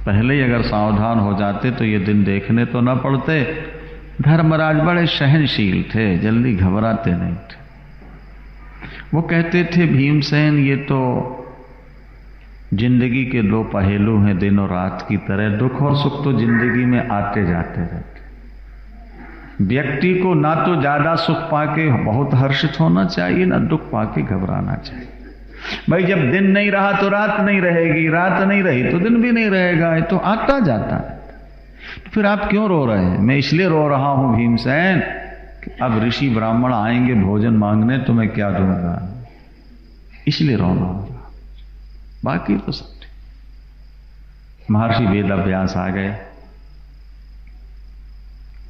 पहले ही अगर सावधान हो जाते तो ये दिन देखने तो न पड़ते। धर्मराज बड़े सहनशील थे, जल्दी घबराते नहीं थे। वो कहते थे भीमसेन ये तो जिंदगी के दो पहलू हैं, दिन और रात की तरह। दुख और सुख तो जिंदगी में आते जाते रहते। व्यक्ति को ना तो ज्यादा सुख पाके बहुत हर्षित होना चाहिए, ना दुख पाके घबराना चाहिए। भाई जब दिन नहीं रहा तो रात नहीं रहेगी, रात नहीं रही तो दिन भी नहीं रहेगा, ये तो आता जाता है। तो फिर आप क्यों रो रहे हैं? मैं इसलिए रो रहा हूं भीमसेन कि अब ऋषि ब्राह्मण आएंगे भोजन मांगने तो मैं क्या दूंगा, इसलिए रोना हो रहा। बाकी तो सब ठीक। महर्षि वेदव्यास आ गए।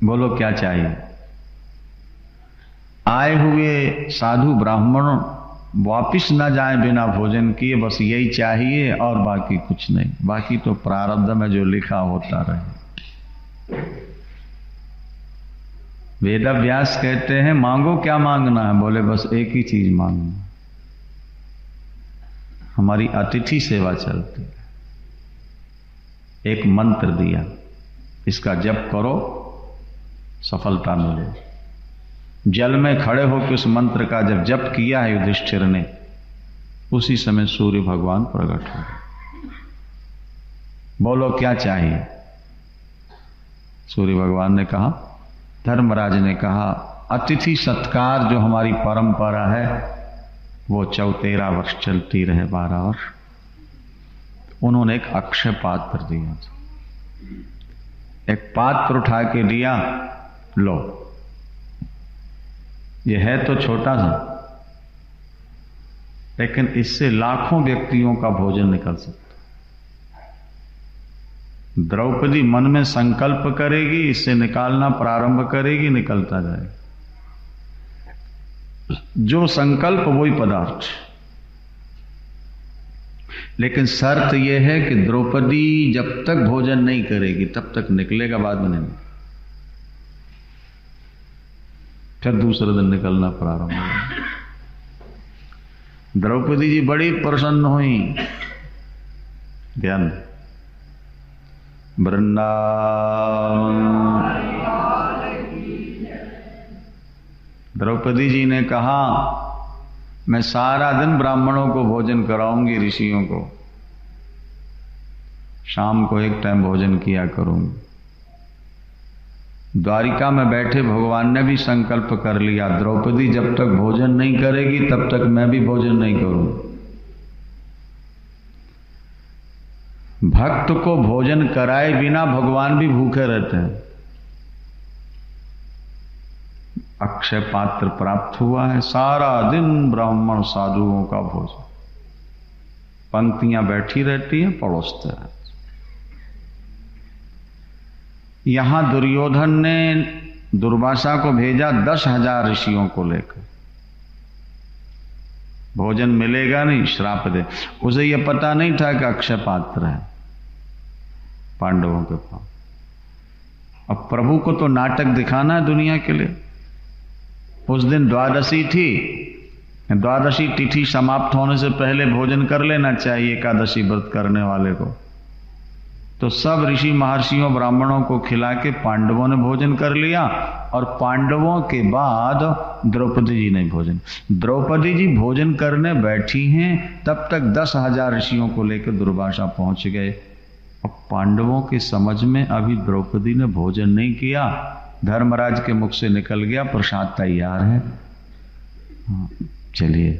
बोलो क्या चाहिए? आए हुए साधु ब्राह्मण वापिस ना जाए बिना भोजन किए, बस यही चाहिए और बाकी कुछ नहीं। बाकी तो प्रारब्ध में जो लिखा होता रहे। वेदव्यास कहते हैं मांगो, क्या मांगना है? बोले बस एक ही चीज मांगना, हमारी अतिथि सेवा चलती है। एक मंत्र दिया, इसका जप करो सफलता मिले। जल में खड़े होकर उस मंत्र का जब जप किया है युधिष्ठिर ने, उसी समय सूर्य भगवान प्रकट हो गए। बोलो क्या चाहिए? सूर्य भगवान ने कहा, धर्मराज ने कहा अतिथि सत्कार जो हमारी परंपरा है वो 13 वर्ष चलती रहे, 12 वर्ष। उन्होंने एक अक्षय पात्र दिया था। एक पात्र उठा के दिया, लो ये है तो छोटा सा, लेकिन इससे लाखों व्यक्तियों का भोजन निकल सकता। द्रौपदी मन में संकल्प करेगी, इससे निकालना प्रारंभ करेगी, निकलता जाएगा। जो संकल्प वही पदार्थ। लेकिन शर्त यह है कि द्रौपदी जब तक भोजन नहीं करेगी तब तक निकलेगा, बाद में नहीं। फिर दूसरे दिन निकलना प्रारंभ होगा। द्रौपदी जी बड़ी प्रसन्न हुई। ध्यान, वृंदावन। द्रौपदी जी ने कहा मैं सारा दिन ब्राह्मणों को भोजन कराऊंगी, ऋषियों को। शाम को एक टाइम भोजन किया करूंगी। द्वारिका में बैठे भगवान ने भी संकल्प कर लिया, द्रौपदी जब तक भोजन नहीं करेगी तब तक मैं भी भोजन नहीं करूंगा। भक्त को भोजन कराए बिना भगवान भी भूखे रहते हैं। अक्षय पात्र प्राप्त हुआ है, सारा दिन ब्राह्मण साधुओं का भोजन। पंक्तियां बैठी रहती हैं, परोसते रहते। यहां दुर्योधन ने दुर्वासा को भेजा 10,000 ऋषियों को लेकर। भोजन मिलेगा नहीं, श्राप दे। उसे यह पता नहीं था कि अक्षय पात्र है पांडवों के पास। अब प्रभु को तो नाटक दिखाना है दुनिया के लिए। उस दिन द्वादशी थी, द्वादशी तिथि समाप्त होने से पहले भोजन कर लेना चाहिए एकादशी व्रत करने वाले को। तो सब ऋषि महर्षियों ब्राह्मणों को खिला के पांडवों ने भोजन कर लिया, और पांडवों के बाद द्रौपदी जी ने भोजन। द्रौपदी जी भोजन करने बैठी हैं, तब तक 10,000 ऋषियों को लेकर दुर्वासा पहुंच गए। अब पांडवों के समझ में अभी द्रौपदी ने भोजन नहीं किया। धर्मराज के मुख से निकल गया प्रसाद तैयार है, चलिए।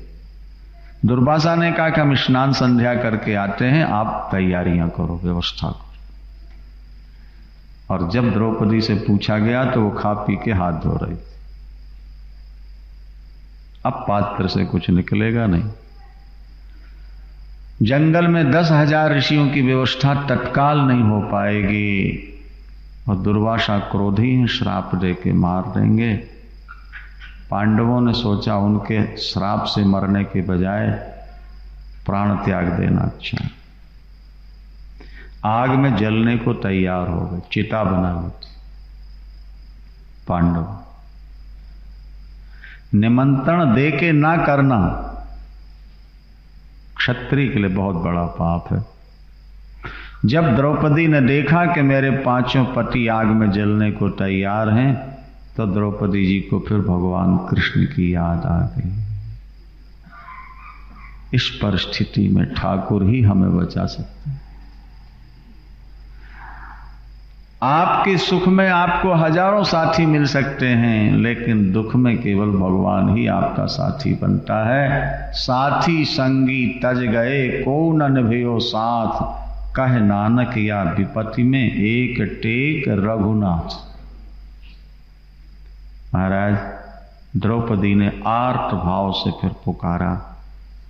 दुर्वासा ने कहा कि हम स्नान संध्या करके आते हैं, आप तैयारियां करो, व्यवस्था करो। और जब द्रौपदी से पूछा गया तो वो खा पी के हाथ धो रही थी। अब पात्र से कुछ निकलेगा नहीं। जंगल में 10,000 ऋषियों की व्यवस्था तत्काल नहीं हो पाएगी, और दुर्वासा क्रोधी हैं, श्राप दे के मार देंगे। पांडवों ने सोचा उनके श्राप से मरने के बजाय प्राण त्याग देना अच्छा। आग में जलने को तैयार हो गए, चिता बना लेते पांडव। निमंत्रण दे के ना करना क्षत्रिय के लिए बहुत बड़ा पाप है। जब द्रौपदी ने देखा कि मेरे पांचों पति आग में जलने को तैयार हैं, तो द्रौपदी जी को फिर भगवान कृष्ण की याद आ गई। इस परिस्थिति में ठाकुर ही हमें बचा सकते हैं। आपके सुख में आपको हजारों साथी मिल सकते हैं, लेकिन दुख में केवल भगवान ही आपका साथी बनता है। साथी संगी तज गए को न निभयो साथ, कह नानक या विपत्ति में एक टेक रघुनाथ। महाराज, द्रौपदी ने आर्त भाव से फिर पुकारा,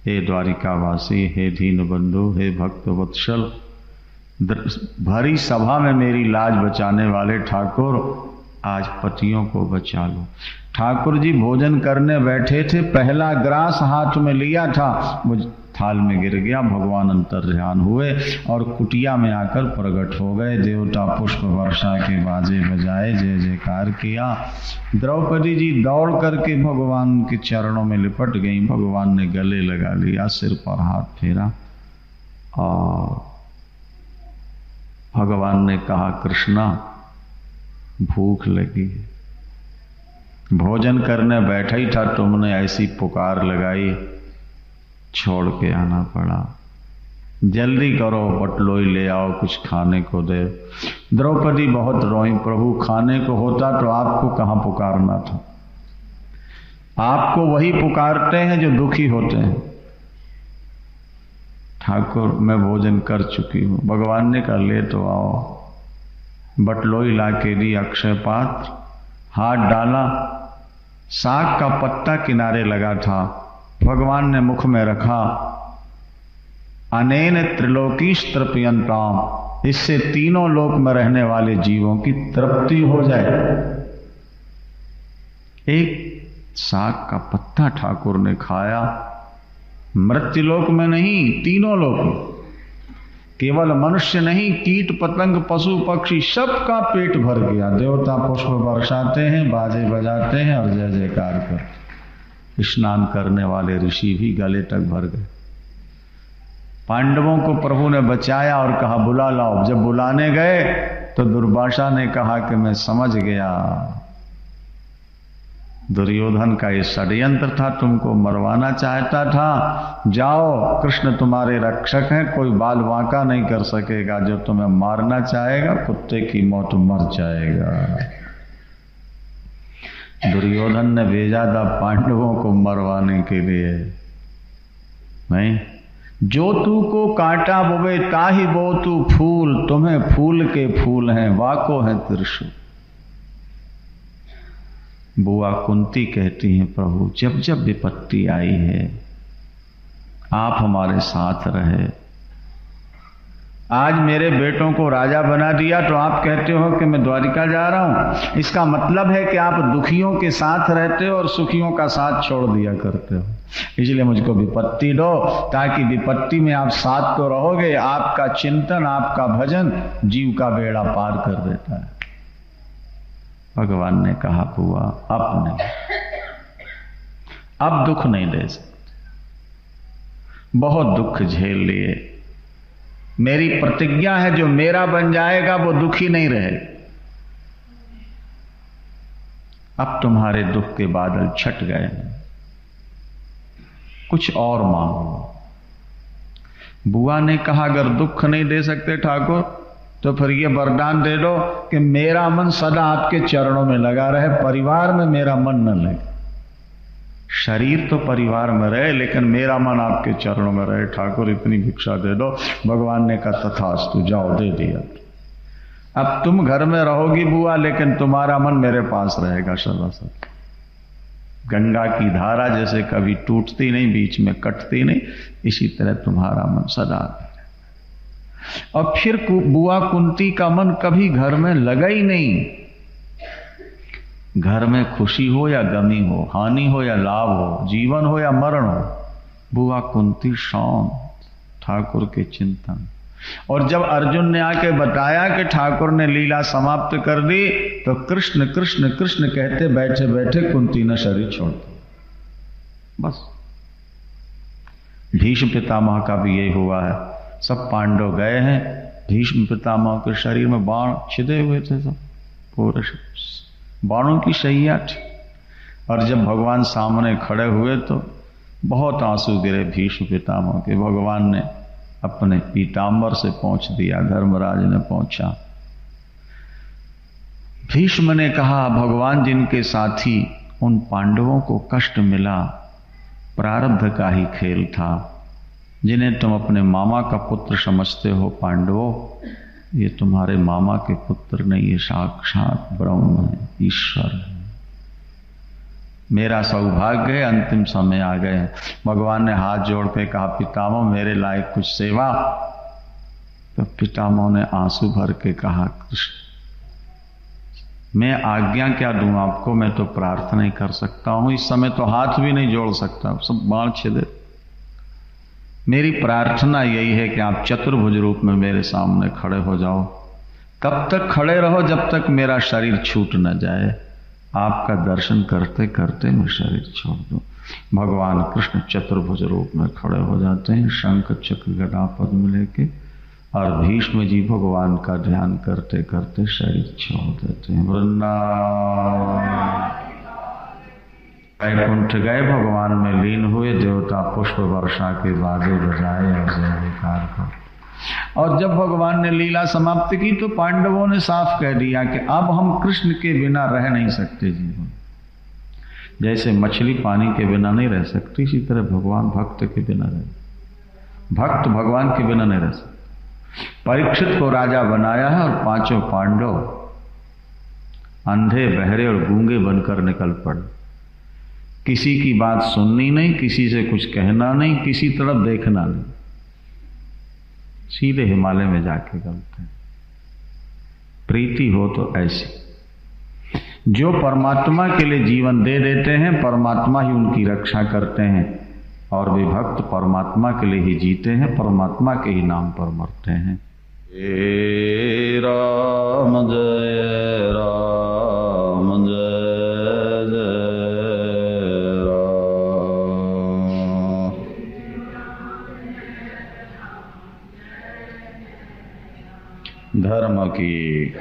हे द्वारिकावासी, हे दीन बंधु, हे भक्त वत्सल, भरी सभा में मेरी लाज बचाने वाले ठाकुर, आज पतियों को बचा लो। ठाकुर जी भोजन करने बैठे थे, पहला ग्रास हाथ में लिया था, वो थाल में गिर गया। भगवान अंतर्ध्यान हुए और कुटिया में आकर प्रकट हो गए। देवता पुष्प वर्षा के बाजे बजाए, जय जयकार किया। द्रौपदी जी दौड़ करके भगवान के चरणों में लिपट गई। भगवान ने गले लगा लिया, सिर पर हाथ फेरा और भगवान ने कहा, कृष्णा भूख लगी, भोजन करने बैठा ही था, तुमने ऐसी पुकार लगाई, छोड़ के आना पड़ा। जल्दी करो, बटलोई ले आओ, कुछ खाने को दे। द्रौपदी बहुत रोई, प्रभु खाने को होता तो आपको कहां पुकारना था। आपको वही पुकारते हैं जो दुखी होते हैं। ठाकुर मैं भोजन कर चुकी हूं। भगवान ने कहा ले तो आओ। बटलोई ला के दी, अक्षय पात्र, हाथ डाला, साग का पत्ता किनारे लगा था, भगवान ने मुख में रखा। अनेन त्रिलोकी तृप्यंताम, इससे तीनों लोक में रहने वाले जीवों की तृप्ति हो जाए। एक साग का पत्ता ठाकुर ने खाया। मृत्युलोक में नहीं, तीनों लोक में, केवल मनुष्य नहीं, कीट पतंग पशु पक्षी सबका पेट भर गया। देवता पुष्प बरसाते हैं, बाजे बजाते हैं और जय जयकार करते। स्नान करने वाले ऋषि भी गले तक भर गए। पांडवों को प्रभु ने बचाया और कहा बुला लाओ। जब बुलाने गए तो दुर्वासा ने कहा कि मैं समझ गया, दुर्योधन का ये षड्यंत्र था, तुमको मरवाना चाहता था। जाओ, कृष्ण तुम्हारे रक्षक हैं, कोई बाल वांका नहीं कर सकेगा। जो तुम्हें मारना चाहेगा कुत्ते की मौत मर जाएगा। दुर्योधन ने भेजा था पांडवों को मरवाने के लिए। नहीं, जो तू को कांटा बोवे ताही बो तू फूल, तुम्हें फूल के फूल हैं, वाको है त्रिशूल। बुआ कुंती कहती हैं प्रभु जब जब विपत्ति आई है आप हमारे साथ रहे। आज मेरे बेटों को राजा बना दिया तो आप कहते हो कि मैं द्वारिका जा रहा हूं। इसका मतलब है कि आप दुखियों के साथ रहते हो और सुखियों का साथ छोड़ दिया करते हो। इसलिए मुझको विपत्ति दो, ताकि विपत्ति में आप साथ तो रहोगे। आपका चिंतन, आपका भजन जीव का बेड़ा पार कर देता है। भगवान ने कहा बुआ अब नहीं, अब दुख नहीं दे सकते, बहुत दुख झेल लिए। मेरी प्रतिज्ञा है जो मेरा बन जाएगा वो दुखी नहीं रहे। अब तुम्हारे दुख के बादल छट गए, कुछ और मांगो। बुआ ने कहा अगर दुख नहीं दे सकते ठाकुर तो फिर ये वरदान दे दो कि मेरा मन सदा आपके चरणों में लगा रहे, परिवार में मेरा मन न लगे। शरीर तो परिवार में रहे लेकिन मेरा मन आपके चरणों में रहे। ठाकुर इतनी भिक्षा दे दो। भगवान ने कहा तथास्तु, जाओ दे दिया। अब तुम घर में रहोगी बुआ, लेकिन तुम्हारा मन मेरे पास रहेगा सदा सदा। गंगा की धारा जैसे कभी टूटती नहीं, बीच में कटती नहीं, इसी तरह तुम्हारा मन सदा। और फिर बुआ कुंती का मन कभी घर में लगा ही नहीं। घर में खुशी हो या गमी हो, हानि हो या लाभ हो, जीवन हो या मरण हो, बुआ कुंती शांत, ठाकुर के चिंतन। और जब अर्जुन ने आके बताया कि ठाकुर ने लीला समाप्त कर दी तो कृष्ण कृष्ण कृष्ण कहते बैठे बैठे कुंती ने शरीर छोड़ दिया। बस भीष्म पितामह का भी यही हुआ है। सब पांडव गए हैं, भीष्म पितामह के शरीर में बाण छिदे हुए थे, सब पूरे बाणों की शैया थी। और जब भगवान सामने खड़े हुए तो बहुत आंसू गिरे भीष्म पितामह के। भगवान ने अपने पीताम्बर से पोंछ दिया, धर्मराज ने पोंछा। भीष्म ने कहा, भगवान जिनके साथी उन पांडवों को कष्ट मिला, प्रारब्ध का ही खेल था। जिन्हें तुम अपने मामा का पुत्र समझते हो पांडवों, ये तुम्हारे मामा के पुत्र नहीं, ये साक्षात ब्रह्म है, ईश्वर है। मेरा सौभाग्य है, अंतिम समय आ गए हैं। भगवान ने हाथ जोड़ के कहा, पितामह मेरे लायक कुछ सेवा। तो पितामह ने आंसू भर के कहा, कृष्ण मैं आज्ञा क्या दूं आपको, मैं तो प्रार्थना ही कर सकता हूं, इस समय तो हाथ भी नहीं जोड़ सकता, सब बाण छिदे। मेरी प्रार्थना यही है कि आप चतुर्भुज रूप में मेरे सामने खड़े हो जाओ। कब तक खड़े रहो, जब तक मेरा शरीर छूट न जाए। आपका दर्शन करते करते मैं शरीर छोड़ दूं। भगवान कृष्ण चतुर्भुज रूप में खड़े हो जाते हैं, शंख चक्र गदा पद्म लेके, और भीष्म जी भगवान का ध्यान करते करते शरीर छोड़ देते हैं। वृंदावन वैकुंठ गए, भगवान में लीन हुए, देवता पुष्प वर्षा के बाजे बजाए और जय जयकार कर। और जब भगवान ने लीला समाप्त की तो पांडवों ने साफ कह दिया कि अब हम कृष्ण के बिना रह नहीं सकते जीवन। जैसे मछली पानी के बिना नहीं रह सकती, इसी तरह भगवान भक्त के बिना रहे, भक्त भगवान के बिना नहीं रह सकते। परीक्षित को राजा बनाया है और पांचों पांडव अंधे बहरे और गूंगे बनकर निकल पड़े। किसी की बात सुननी नहीं, किसी से कुछ कहना नहीं, किसी तरफ देखना नहीं, सीधे हिमालय में जाके गलते हैं। प्रीति हो तो ऐसी, जो परमात्मा के लिए जीवन दे देते हैं, परमात्मा ही उनकी रक्षा करते हैं, और वे भक्त परमात्मा के लिए ही जीते हैं, परमात्मा के ही नाम पर मरते हैं। हे राम जय राम जय जय राम। धर्म की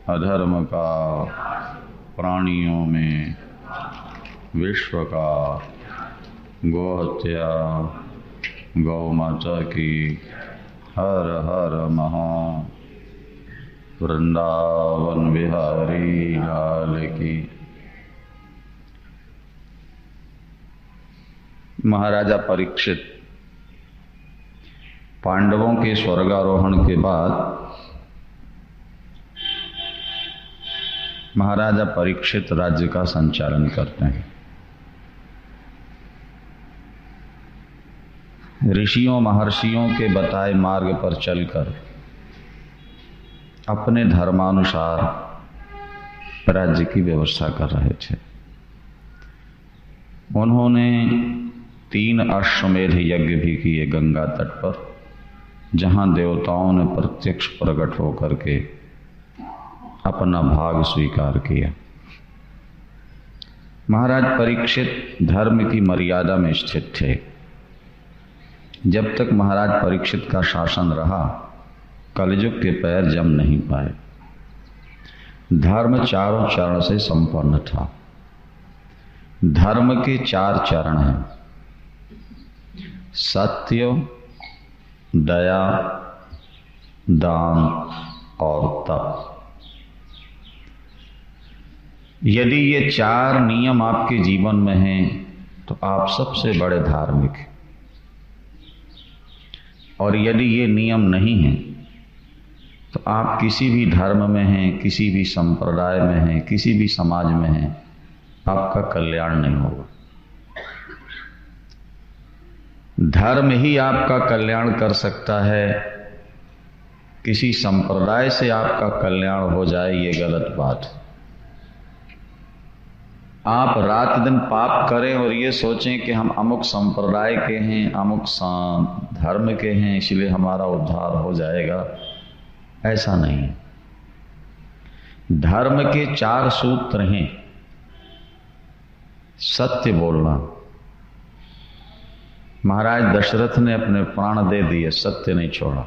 अधर्म का, प्राणियों में विश्व का, गोहत्या, गौ माता की, हर हर महा। वृंदावन बिहारी लाल की। महाराजा परीक्षित पांडवों के स्वर्गारोहण के बाद महाराजा परीक्षित राज्य का संचालन करते हैं। ऋषियों महर्षियों के बताए मार्ग पर चलकर अपने धर्मानुसार राज्य की व्यवस्था कर रहे थे। उन्होंने 3 अश्वमेध यज्ञ भी किए गंगा तट पर, जहां देवताओं ने प्रत्यक्ष प्रकट होकर के अपना भाग स्वीकार किया। महाराज परीक्षित धर्म की मर्यादा में स्थित थे। जब तक महाराज परीक्षित का शासन रहा, कलयुग के पैर जम नहीं पाए। धर्म चारों चरण से संपन्न था। धर्म के 4 चरण हैं: सत्य, दया, दान और तप। यदि ये 4 नियम आपके जीवन में हैं तो आप सबसे बड़े धार्मिक हैं। और यदि ये नियम नहीं हैं तो आप किसी भी धर्म में हैं, किसी भी संप्रदाय में हैं, किसी भी समाज में हैं, आपका कल्याण नहीं होगा। धर्म ही आपका कल्याण कर सकता है। किसी संप्रदाय से आपका कल्याण हो जाए, ये गलत बात है। आप रात दिन पाप करें और ये सोचें कि हम अमुक संप्रदाय के हैं, अमुक धर्म के हैं, इसलिए हमारा उद्धार हो जाएगा, ऐसा नहीं है। धर्म के 4 सूत्र हैं। सत्य बोलना। महाराज दशरथ ने अपने प्राण दे दिए, सत्य नहीं छोड़ा।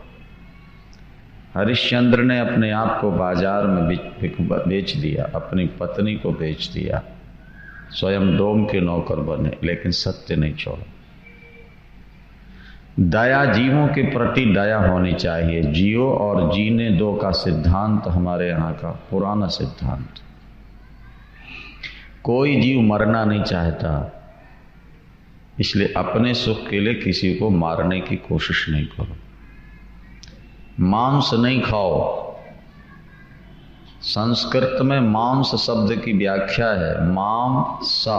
हरिश्चंद्र ने अपने आप को बाजार में बेच दिया, अपनी पत्नी को बेच दिया, स्वयं डोम के नौकर बने, लेकिन सत्य नहीं छोड़ा। दया, जीवों के प्रति दया होनी चाहिए। जियो और जीने दो का सिद्धांत हमारे यहाँ का पुराना सिद्धांत। कोई जीव मरना नहीं चाहता, इसलिए अपने सुख के लिए किसी को मारने की कोशिश नहीं करो। मांस नहीं खाओ। संस्कृत में मांस शब्द की व्याख्या है मांसा।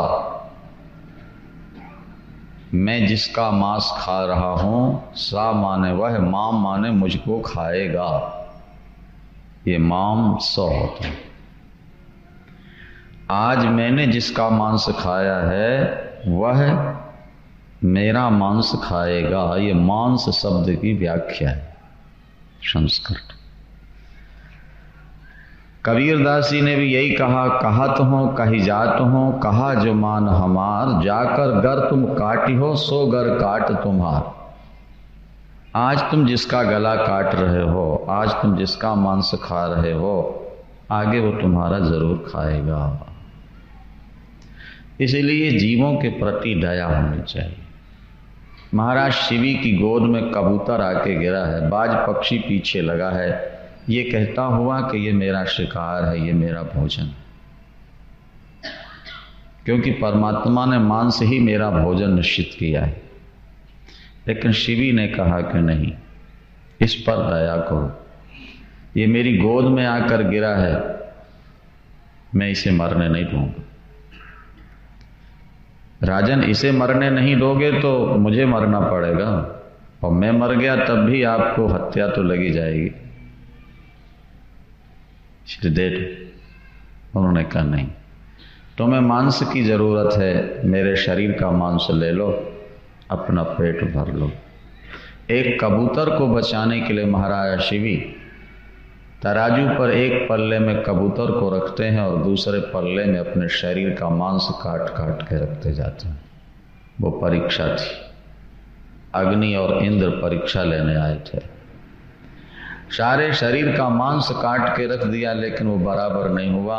मैं जिसका मांस खा रहा हूं, सा माने वह, माम माने मुझको खाएगा, ये मांस होता है। आज मैंने जिसका मांस खाया है वह मेरा मांस खाएगा, ये मांस शब्द की व्याख्या है संस्कृत। कबीरदास जी ने भी यही कहा, कहत हो कही जात हो, कहा जो मान हमार, जाकर गर तुम काटी हो सो गर काट तुम्हार। आज तुम जिसका गला काट रहे हो, आज तुम जिसका मांस खा रहे हो, आगे वो तुम्हारा जरूर खाएगा। इसलिए जीवों के प्रति दया होनी चाहिए। महाराज शिवी की गोद में कबूतर आके गिरा है, बाज पक्षी पीछे लगा है, ये कहता हुआ कि ये मेरा शिकार है, ये मेरा भोजन, क्योंकि परमात्मा ने मांस ही मेरा भोजन निश्चित किया है। लेकिन शिवी ने कहा कि नहीं, इस पर दया करो, ये मेरी गोद में आकर गिरा है, मैं इसे मरने नहीं दूंगा। राजन, इसे मरने नहीं दोगे तो मुझे मरना पड़ेगा, और मैं मर गया तब भी आपको हत्या तो लगी जाएगी। उन्होंने कहा नहीं, तुम्हें मांस की जरूरत है, मेरे शरीर का मांस ले लो, अपना पेट भर लो। एक कबूतर को बचाने के लिए महाराज शिवी तराजू पर एक पल्ले में कबूतर को रखते हैं और दूसरे पल्ले में अपने शरीर का मांस काट काट के रखते जाते हैं। वो परीक्षा थी, अग्नि और इंद्र परीक्षा लेने आए थे। सारे शरीर का मांस काट के रख दिया, लेकिन वो बराबर नहीं हुआ।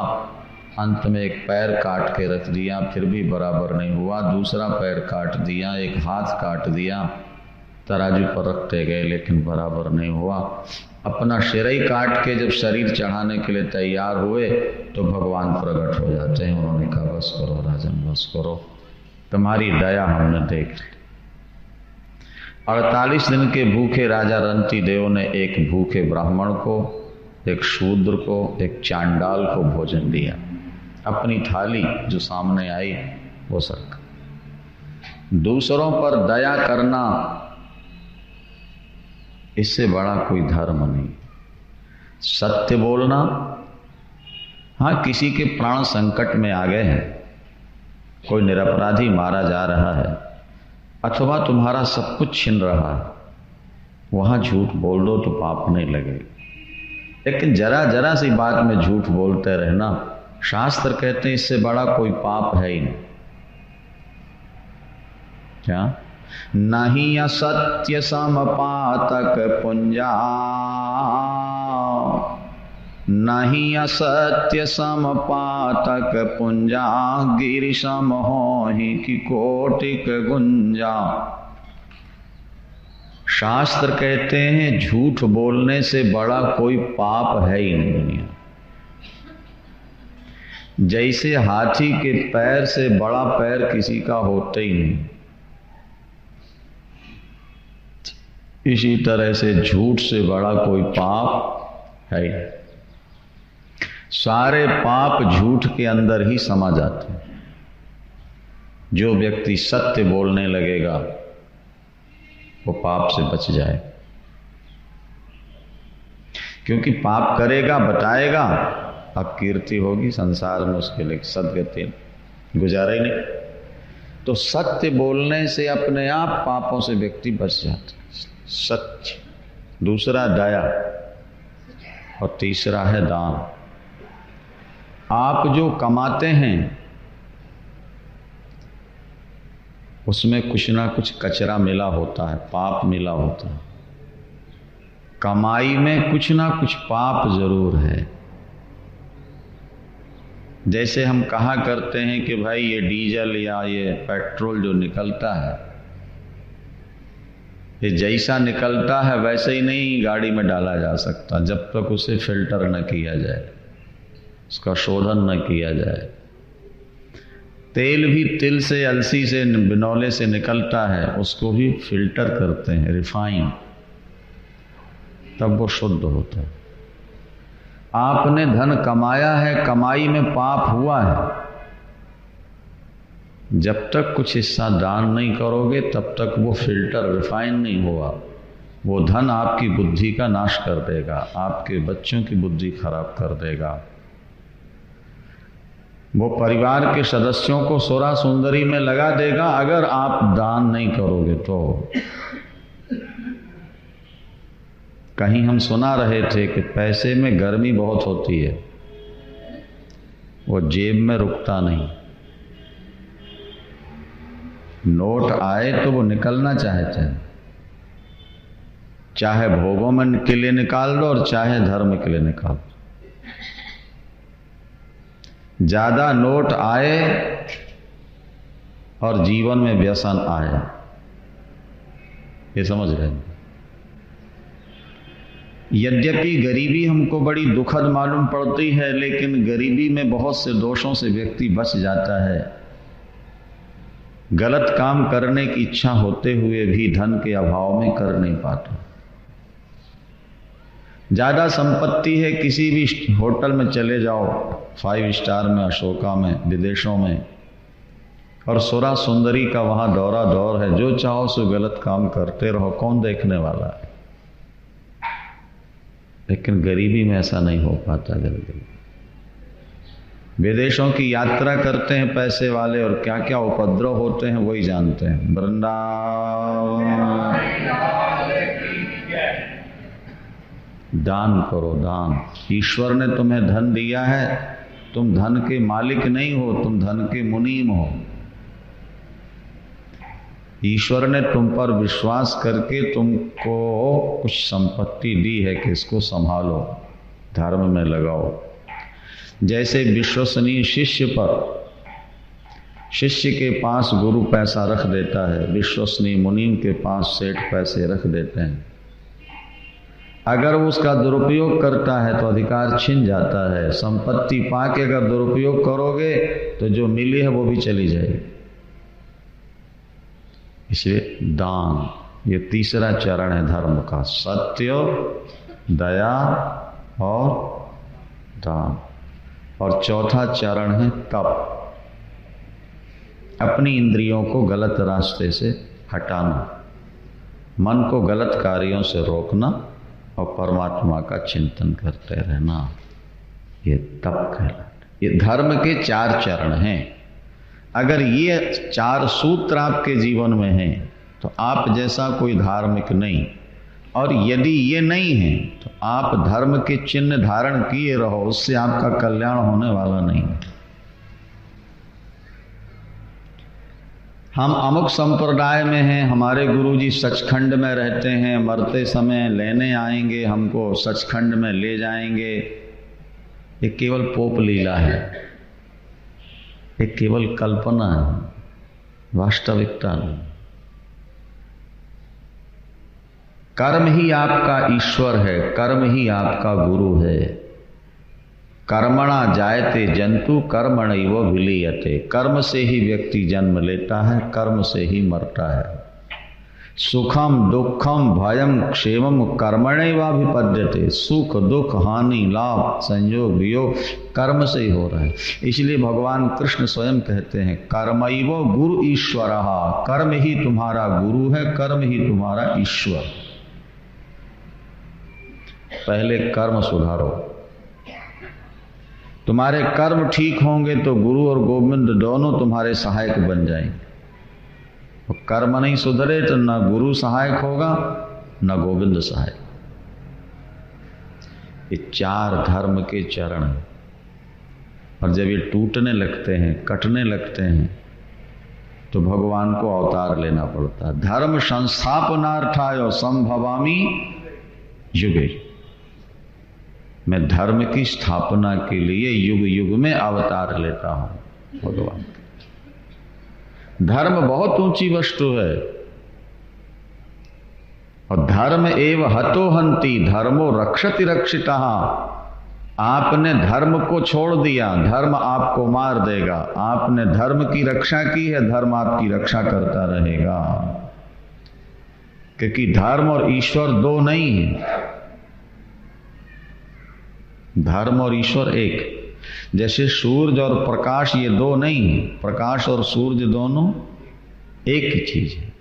अंत में एक पैर काट के रख दिया, फिर भी बराबर नहीं हुआ। दूसरा पैर काट दिया, एक हाथ काट दिया, तराजू पर रखते गए, लेकिन बराबर नहीं हुआ। अपना सिर ही काट के जब शरीर चढ़ाने के लिए तैयार हुए तो भगवान प्रकट हो जाते हैं। उन्होंने कहा बस करो राजन, बस करो, तुम्हारी दया हमने देख ली। 48 दिन के भूखे राजा रंती देव ने एक भूखे ब्राह्मण को, एक शूद्र को, एक चांडाल को भोजन दिया। अपनी थाली जो सामने आई वो सरका। दूसरों पर दया करना, इससे बड़ा कोई धर्म नहीं। सत्य बोलना, हाँ किसी के प्राण संकट में आ गए हैं, कोई निरपराधी मारा जा रहा है, अथवा तुम्हारा सब कुछ छिन रहा है, वहां झूठ बोल दो तो पाप नहीं लगे। लेकिन जरा जरा सी बात में झूठ बोलते रहना, शास्त्र कहते हैं इससे बड़ा कोई पाप है ही नहीं। क्या? नहीं असत्य समपातक पुंजा, नहीं असत्य समपातक पुंजा, गिरि सम होहि कि कोटिक गुंजा। शास्त्र कहते हैं झूठ बोलने से बड़ा कोई पाप है ही नहीं दुनिया। जैसे हाथी के पैर से बड़ा पैर किसी का होता ही नहीं, इसी तरह से झूठ से बड़ा कोई पाप है। सारे पाप झूठ के अंदर ही समा जाते हैं। जो व्यक्ति सत्य बोलने लगेगा वो पाप से बच जाए, क्योंकि पाप करेगा, बताएगा, अब कीर्ति होगी, संसार में उसके लिए सदगति गुजारा ही नहीं। तो सत्य बोलने से अपने आप पापों से व्यक्ति बच जाता है। सत्य, दूसरा दया, और तीसरा है दान। आप जो कमाते हैं उसमें कुछ ना कुछ कचरा मिला होता है, पाप मिला होता है। कमाई में कुछ ना कुछ पाप जरूर है। जैसे हम कहा करते हैं कि भाई ये डीजल या ये पेट्रोल जो निकलता है, ये जैसा निकलता है वैसे ही नहीं गाड़ी में डाला जा सकता जब तक उसे फिल्टर न किया जाए, उसका शोधन न किया जाए। तेल भी तिल से, अलसी से, बिनौले से निकलता है, उसको भी फिल्टर करते हैं, रिफाइन, तब वो शुद्ध होता है। आपने धन कमाया है, कमाई में पाप हुआ है, जब तक कुछ हिस्सा दान नहीं करोगे तब तक वो फिल्टर, रिफाइन नहीं हुआ। वो धन आपकी बुद्धि का नाश कर देगा, आपके बच्चों की बुद्धि खराब कर देगा, वो परिवार के सदस्यों को सोरा सुंदरी में लगा देगा अगर आप दान नहीं करोगे तो। कहीं हम सुना रहे थे कि पैसे में गर्मी बहुत होती है, वो जेब में रुकता नहीं। नोट आए तो वो निकलना चाहते हैं, चाहे भोगों में के लिए निकाल दो और चाहे धर्म के लिए निकाल दो। ज्यादा नोट आए और जीवन में व्यसन आए, ये समझ रहे हैं। यद्यपि गरीबी हमको बड़ी दुखद मालूम पड़ती है, लेकिन गरीबी में बहुत से दोषों से व्यक्ति बच जाता है। गलत काम करने की इच्छा होते हुए भी धन के अभाव में कर नहीं पाता। ज्यादा संपत्ति है, किसी भी होटल में चले जाओ, 5 स्टार में, अशोका में, विदेशों में, और सुरा सुंदरी का वहां दौरा दौर है, जो चाहो सो गलत काम करते रहो, कौन देखने वाला है। लेकिन गरीबी में ऐसा नहीं हो पाता जल्दी। विदेशों की यात्रा करते हैं पैसे वाले, और क्या क्या उपद्रव होते हैं वही जानते हैं। वृंदावन दान करो, दान। ईश्वर ने तुम्हें धन दिया है, तुम धन के मालिक नहीं हो, तुम धन के मुनीम हो। ईश्वर ने तुम पर विश्वास करके तुमको कुछ संपत्ति दी है कि इसको संभालो, धर्म में लगाओ। जैसे विश्वसनीय शिष्य पर, शिष्य के पास गुरु पैसा रख देता है, विश्वसनीय मुनीम के पास सेठ पैसे रख देते हैं। अगर वो उसका दुरुपयोग करता है तो अधिकार छिन जाता है। संपत्ति पाके अगर दुरुपयोग करोगे तो जो मिली है वो भी चली जाएगी। इसलिए दान, ये तीसरा चरण है धर्म का, सत्य, दया और दान। और चौथा चरण है तप, अपनी इंद्रियों को गलत रास्ते से हटाना, मन को गलत कार्यों से रोकना और परमात्मा का चिंतन करते रहना, ये तप कहलाता। ये धर्म के 4 चरण हैं। अगर ये 4 सूत्र आपके जीवन में हैं तो आप जैसा कोई धार्मिक नहीं, और यदि ये नहीं है तो आप धर्म के चिन्ह धारण किए रहो, उससे आपका कल्याण होने वाला नहीं। हम अमुक संप्रदाय में हैं, हमारे गुरुजी सचखंड में रहते हैं, मरते समय लेने आएंगे, हमको सचखंड में ले जाएंगे, ये केवल पोप लीला है, ये केवल कल्पना है, वास्तविकता नहीं। कर्म ही आपका ईश्वर है, कर्म ही आपका गुरु है। कर्मणा जायते जंतु कर्मणैव विलीयते। कर्म से ही व्यक्ति जन्म लेता है, कर्म से ही मरता है। सुखम दुखम भयम क्षेमम कर्मणैवाभिपद्यते। सुख दुख हानि लाभ संयोग वियोग कर्म से ही हो रहा है। इसलिए भगवान कृष्ण स्वयं कहते हैं कर्मैव गुरु ईश्वरः। कर्म ही तुम्हारा गुरु है, कर्म ही तुम्हारा ईश्वर। पहले कर्म सुधारो, तुम्हारे कर्म ठीक होंगे तो गुरु और गोविंद दोनों तुम्हारे सहायक बन जाएंगे। कर्म नहीं सुधरे तो न गुरु सहायक होगा न गोविंद सहायक। ये 4 धर्म के चरण हैं, और जब ये टूटने लगते हैं, कटने लगते हैं, तो भगवान को अवतार लेना पड़ता है। धर्म संस्थापनार्थाय संभवामि युगे, मैं धर्म की स्थापना के लिए युग युग में अवतार लेता हूं। भगवान, धर्म बहुत ऊंची वस्तु है, और धर्म एव हतो हंति धर्मो रक्षति रक्षितः। आपने धर्म को छोड़ दिया, धर्म आपको मार देगा। आपने धर्म की रक्षा की है, धर्म आपकी रक्षा करता रहेगा। क्योंकि धर्म और ईश्वर दो नहीं है, धर्म और ईश्वर एक। जैसे सूरज और प्रकाश ये दो नहीं है, प्रकाश और सूरज दोनों एक ही चीज है।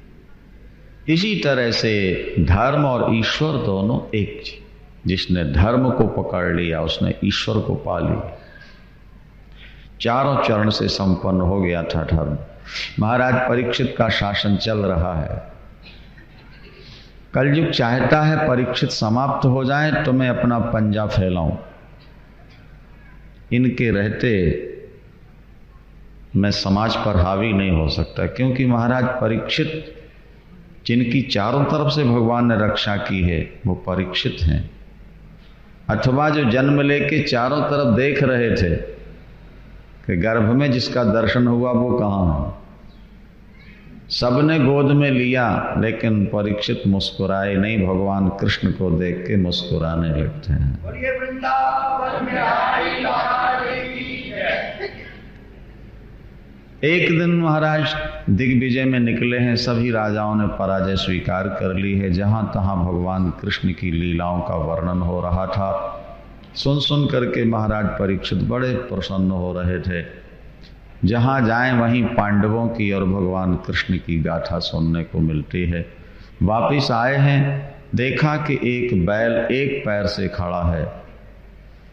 इसी तरह से धर्म और ईश्वर दोनों एक चीज। जिसने धर्म को पकड़ लिया उसने ईश्वर को पा लिया। चारों चरण से संपन्न हो गया था धर्म। महाराज परीक्षित का शासन चल रहा है। कलयुग चाहता है परीक्षित समाप्त हो जाए तो मैं अपना पंजा फैलाऊं। इनके रहते मैं समाज पर हावी नहीं हो सकता, क्योंकि महाराज परीक्षित जिनकी चारों तरफ से भगवान ने रक्षा की है वो परीक्षित हैं। अथवा जो जन्म लेके चारों तरफ देख रहे थे कि गर्भ में जिसका दर्शन हुआ वो कहाँ है। सबने गोद में लिया, लेकिन परीक्षित मुस्कुराए नहीं, भगवान कृष्ण को देख के मुस्कुराने लगते हैं। एक दिन महाराज दिग्विजय में निकले हैं। सभी राजाओं ने पराजय स्वीकार कर ली है। जहां तहां भगवान कृष्ण की लीलाओं का वर्णन हो रहा था। सुन सुन करके महाराज परीक्षित बड़े प्रसन्न हो रहे थे। जहां जाएं वहीं पांडवों की और भगवान कृष्ण की गाथा सुनने को मिलती है। वापिस आए हैं, देखा कि एक बैल एक पैर से खड़ा है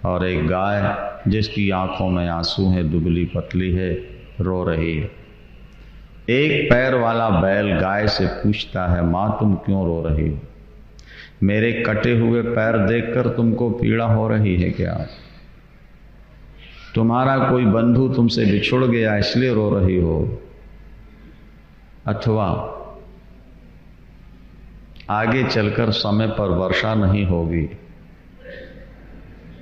और एक गाय जिसकी आंखों में आंसू है, दुबली पतली है, रो रही है। एक पैर वाला बैल गाय से पूछता है, माँ तुम क्यों रो रही हो? मेरे कटे हुए पैर देखकर तुमको पीड़ा हो रही है क्या? तुम्हारा कोई बंधु तुमसे बिछुड़ गया इसलिए रो रही हो? अथवा आगे चलकर समय पर वर्षा नहीं होगी,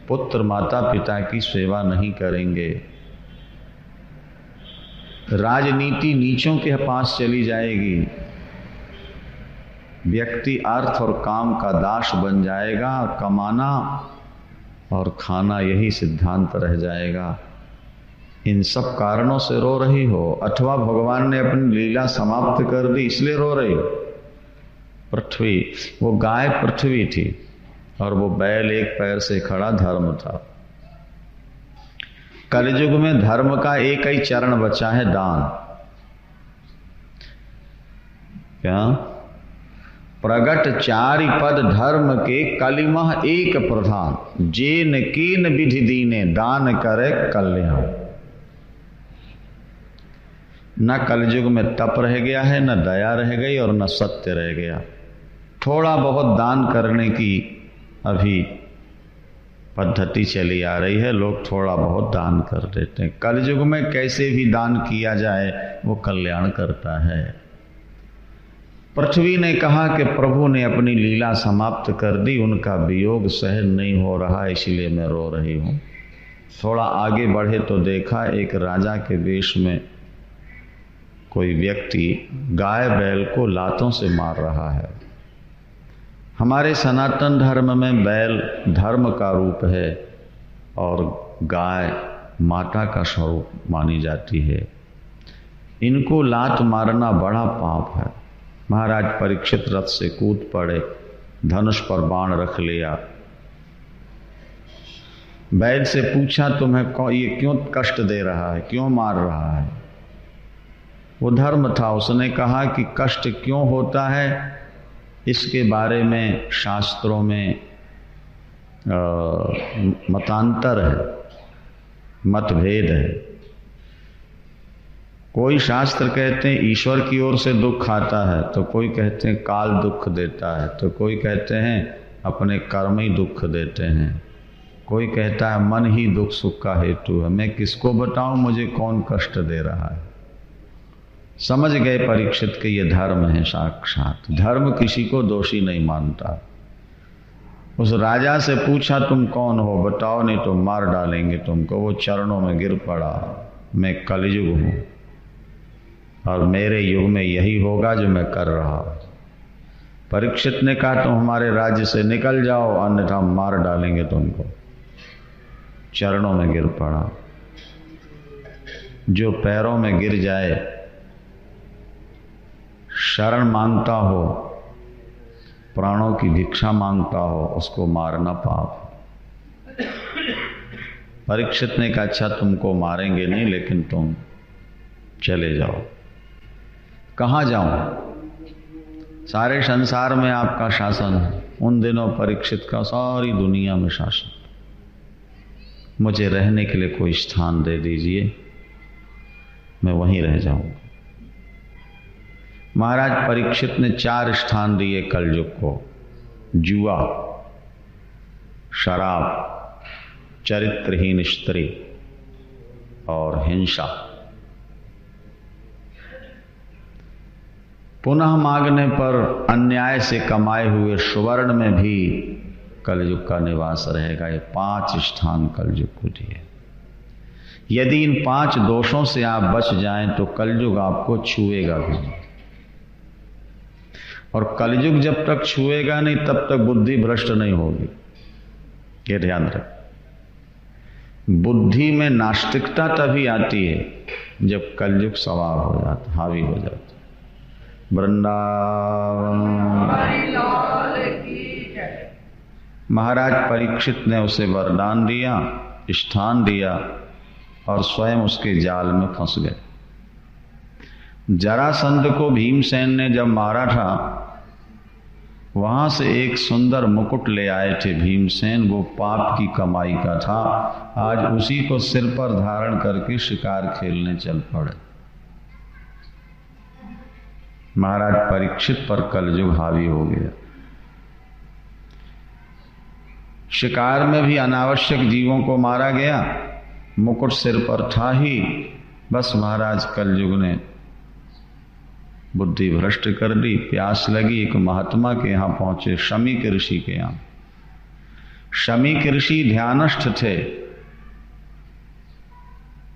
पुत्र माता पिता की सेवा नहीं करेंगे, राजनीति नीचों के पास चली जाएगी, व्यक्ति अर्थ और काम का दास बन जाएगा, कमाना और खाना यही सिद्धांत रह जाएगा। इन सब कारणों से रो रही हो, अथवा भगवान ने अपनी लीला समाप्त कर दी इसलिए रो रही हो? पृथ्वी, वो गाय पृथ्वी थी और वो बैल एक पैर से खड़ा धर्म था। कलयुग में धर्म का एक ही चरण बचा है, दान। क्या? प्रगट चारि पद धर्म के कलिमह एक प्रधान, जेन कीन विधि दीने दान करे कल्याण। न कलयुग में तप रह गया है, न दया रह गई और न सत्य रह गया। थोड़ा बहुत दान करने की अभी पद्धति चली आ रही है, लोग थोड़ा बहुत दान कर देते हैं। कलयुग में कैसे भी दान किया जाए वो कल्याण करता है। पृथ्वी ने कहा कि प्रभु ने अपनी लीला समाप्त कर दी, उनका वियोग सहन नहीं हो रहा इसलिए मैं रो रही हूँ। थोड़ा आगे बढ़े तो देखा एक राजा के वेश में कोई व्यक्ति गाय बैल को लातों से मार रहा है। हमारे सनातन धर्म में बैल धर्म का रूप है और गाय माता का स्वरूप मानी जाती है। इनको लात मारना बड़ा पाप है। महाराज परीक्षित रथ से कूद पड़े, धनुष पर बाण रख लिया। बैल से पूछा तुम्हें ये क्यों कष्ट दे रहा है, क्यों मार रहा है? वो धर्म था। उसने कहा कि कष्ट क्यों होता है इसके बारे में शास्त्रों में मतांतर है, मतभेद है। कोई शास्त्र कहते हैं ईश्वर की ओर से दुख आता है, तो कोई कहते हैं काल दुख देता है, तो कोई कहते हैं अपने कर्म ही दुख देते हैं, कोई कहता है मन ही दुख सुख का हेतु है। मैं किसको बताऊं मुझे कौन कष्ट दे रहा है? समझ गए परीक्षित के ये धर्म है साक्षात। धर्म किसी को दोषी नहीं मानता। उस राजा से पूछा तुम कौन हो, बताओ नहीं तो मार डालेंगे तुमको। वो चरणों में गिर पड़ा, मैं कलयुग हूं और मेरे युग में यही होगा जो मैं कर रहा हूं। परीक्षित ने कहा तुम हमारे राज्य से निकल जाओ अन्यथा मार डालेंगे तुमको। चरणों में गिर पड़ा। जो पैरों में गिर जाए, शरण मांगता हो, प्राणों की भिक्षा मांगता हो, उसको मारना पाप। परीक्षित ने कहा अच्छा तुमको मारेंगे नहीं, लेकिन तुम चले जाओ। कहाँ जाऊं? सारे संसार में आपका शासन है। उन दिनों परीक्षित का सारी दुनिया में शासन। मुझे रहने के लिए कोई स्थान दे दीजिए, मैं वहीं रह जाऊंगा। महाराज परीक्षित ने 4 स्थान दिए कलयुग को: जुआ, शराब, चरित्रहीन स्त्री और हिंसा। पुनः मांगने पर अन्याय से कमाए हुए सुवर्ण में भी कलयुग का निवास रहेगा। ये 5 स्थान कलयुग को दिए। यदि इन 5 दोषों से आप बच जाएं तो कलयुग आपको छुएगा भी नहीं। और कलयुग जब तक छुएगा नहीं तब तक बुद्धि भ्रष्ट नहीं होगी। ये ध्यान रखें। बुद्धि में नास्तिकता तभी आती है जब कलयुग सवार हो जाता, हावी हो जाता। वृंदावन महाराज परीक्षित ने उसे वरदान दिया, स्थान दिया और स्वयं उसके जाल में फंस गए। जरासंध को भीमसेन ने जब मारा था, वहां से एक सुंदर मुकुट ले आए थे भीमसेन। वो पाप की कमाई का था। आज उसी को सिर पर धारण करके शिकार खेलने चल पड़े। महाराज परीक्षित पर कलयुग हावी हो गया। शिकार में भी अनावश्यक जीवों को मारा गया, मुकुट सिर पर था ही। बस महाराज कलयुग ने बुद्धि भ्रष्ट कर दी। प्यास लगी, एक महात्मा के यहां पहुंचे, शमीक ऋषि के यहां। शमीक ऋषि ध्यानस्थ थे।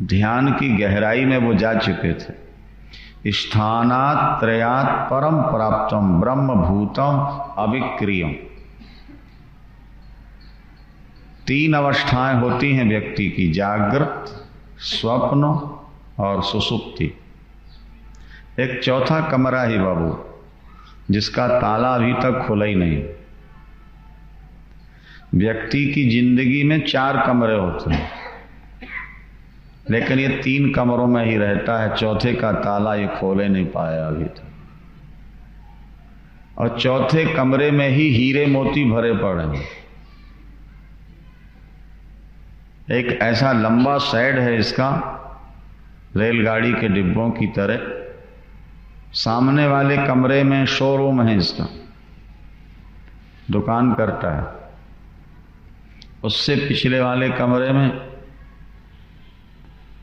ध्यान की गहराई में वो जा चुके थे। स्थानात् त्रयात् परम प्राप्तम ब्रह्म भूतम अविक्रियम। 3 अवस्थाएं होती हैं व्यक्ति की: जागृत, स्वप्न और सुसुप्ति। एक चौथा कमरा ही बाबू, जिसका ताला अभी तक खुला ही नहीं। व्यक्ति की जिंदगी में 4 कमरे होते हैं, लेकिन ये 3 कमरों में ही रहता है। चौथे का ताला ये खोले नहीं पाया अभी तक। और चौथे कमरे में ही हीरे मोती भरे पड़े हैं। एक ऐसा लंबा शेड है इसका, रेलगाड़ी के डिब्बों की तरह। सामने वाले कमरे में शोरूम है इसका, दुकान करता है। उससे पिछले वाले कमरे में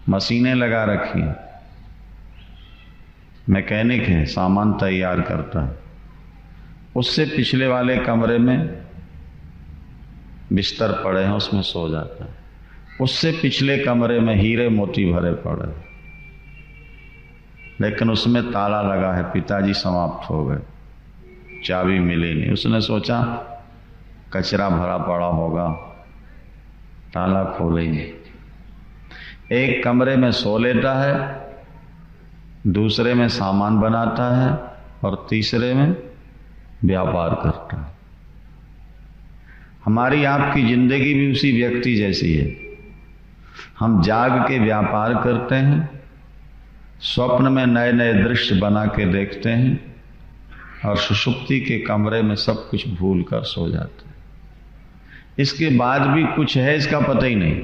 मशीनें लगा रखी हैं, मैकेनिक है, सामान तैयार करता है। उससे पिछले वाले कमरे में बिस्तर पड़े हैं, उसमें सो जाता है। उससे पिछले कमरे में हीरे मोती भरे पड़े, लेकिन उसमें ताला लगा है। पिताजी समाप्त हो गए, चाबी मिली नहीं। उसने सोचा कचरा भरा पड़ा होगा, ताला खोले ही नहीं। एक कमरे में सो लेता है, दूसरे में सामान बनाता है और तीसरे में व्यापार करता है। हमारी आपकी जिंदगी भी उसी व्यक्ति जैसी है। हम जाग के व्यापार करते हैं, स्वप्न में नए नए दृश्य बना के देखते हैं और सुषुप्ति के कमरे में सब कुछ भूल कर सो जाते हैं। इसके बाद भी कुछ है, इसका पता ही नहीं।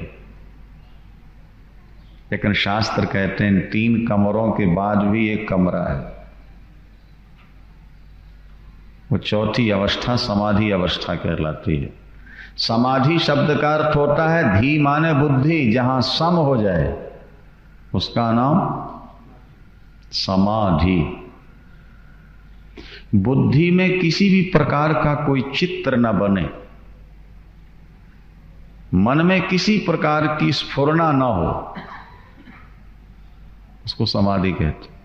लेकिन शास्त्र कहते हैं 3 कमरों के बाद भी एक कमरा है। वो चौथी अवस्था समाधि अवस्था कहलाती है। समाधि शब्द का अर्थ होता है धी माने बुद्धि, जहां सम हो जाए उसका नाम समाधि। बुद्धि में किसी भी प्रकार का कोई चित्र न बने, मन में किसी प्रकार की स्फुरना न हो, उसको समाधि कहते।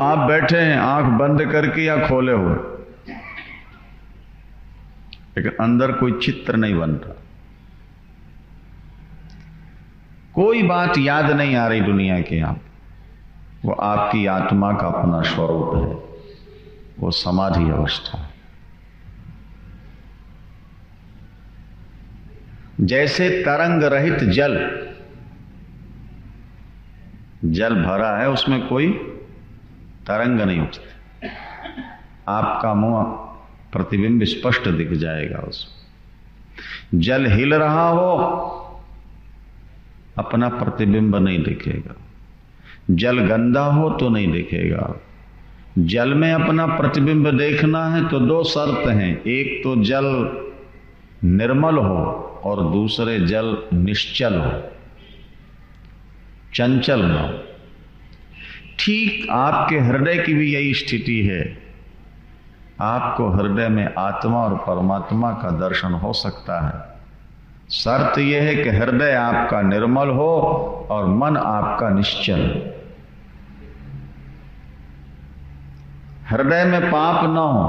आप बैठे हैं आंख बंद करके या खोले हुए, लेकिन अंदर कोई चित्र नहीं बन रहा, कोई बात याद नहीं आ रही दुनिया के, आप वो आपकी आत्मा का अपना स्वरूप है, वो समाधि अवस्था है। जैसे तरंग रहित जल, जल भरा है उसमें कोई तरंग नहीं उठती, आपका मुंह प्रतिबिंब स्पष्ट दिख जाएगा उसमें। जल हिल रहा हो, अपना प्रतिबिंब नहीं दिखेगा। जल गंदा हो तो नहीं दिखेगा। जल में अपना प्रतिबिंब देखना है तो दो शर्त हैं, एक तो जल निर्मल हो और दूसरे जल निश्चल हो, चंचल न हो। ठीक आपके हृदय की भी यही स्थिति है। आपको हृदय में आत्मा और परमात्मा का दर्शन हो सकता है, शर्त यह है कि हृदय आपका निर्मल हो और मन आपका निश्चल। हृदय में पाप न हो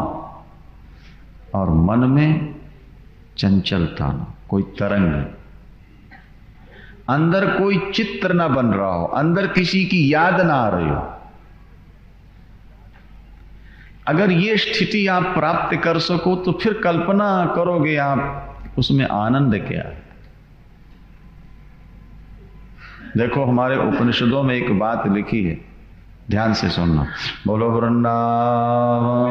और मन में चंचलता न, कोई तरंग नहीं, अंदर कोई चित्र ना बन रहा हो, अंदर किसी की याद ना आ रही हो। अगर ये स्थिति आप प्राप्त कर सको तो फिर कल्पना करोगे आप उसमें आनंद क्या है। देखो हमारे उपनिषदों में एक बात लिखी है, ध्यान से सुनना। बोलो वृंदावन।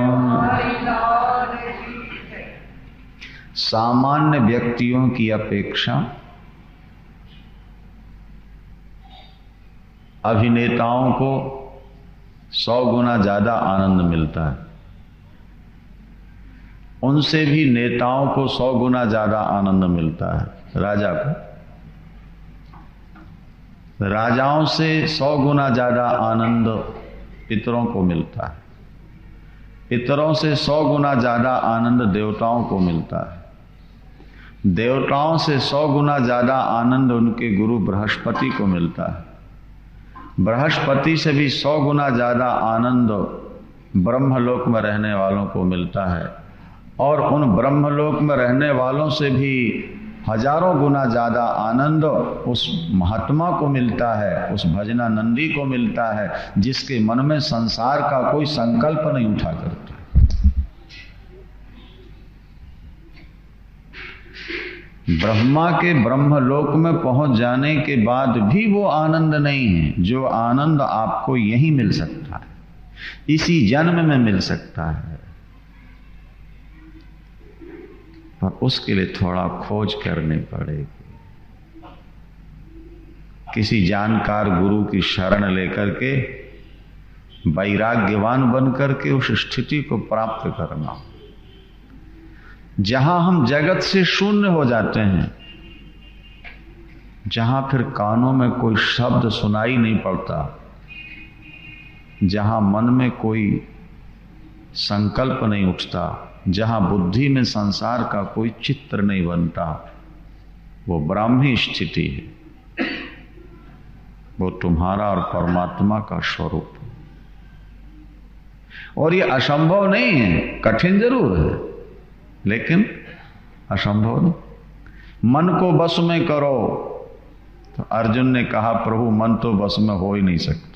सामान्य व्यक्तियों की अपेक्षा अभिनेताओं को 100 गुना ज्यादा आनंद मिलता है, उनसे भी नेताओं को 100 गुना ज्यादा आनंद मिलता है। राजा को, राजाओं से 100 गुना ज्यादा आनंद पितरों को मिलता है, पितरों से 100 गुना ज्यादा आनंद देवताओं को मिलता है, देवताओं से 100 गुना ज्यादा आनंद उनके गुरु बृहस्पति को मिलता है, बृहस्पति से भी 100 गुना ज्यादा आनंद ब्रह्मलोक में रहने वालों को मिलता है, और उन ब्रह्मलोक में रहने वालों से भी हजारों गुना ज्यादा आनंद उस महात्मा को मिलता है, उस भजनानंदी को मिलता है, जिसके मन में संसार का कोई संकल्प नहीं उठा करता। ब्रह्मा के ब्रह्मलोक में पहुंच जाने के बाद भी वो आनंद नहीं है जो आनंद आपको यहीं मिल सकता है, इसी जन्म में मिल सकता है, पर उसके लिए थोड़ा खोज करनी पड़ेगी। किसी जानकार गुरु की शरण लेकर के वैराग्यवान बन करके उस स्थिति को प्राप्त करना, जहां हम जगत से शून्य हो जाते हैं, जहां फिर कानों में कोई शब्द सुनाई नहीं पड़ता, जहां मन में कोई संकल्प नहीं उठता, जहां बुद्धि में संसार का कोई चित्र नहीं बनता, वो ब्राह्मी स्थिति है, वो तुम्हारा और परमात्मा का स्वरूप है। और ये असंभव नहीं है, कठिन जरूर है लेकिन असंभव नहीं। मन को बस में करो, तो अर्जुन ने कहा प्रभु मन तो बस में हो ही नहीं सकता,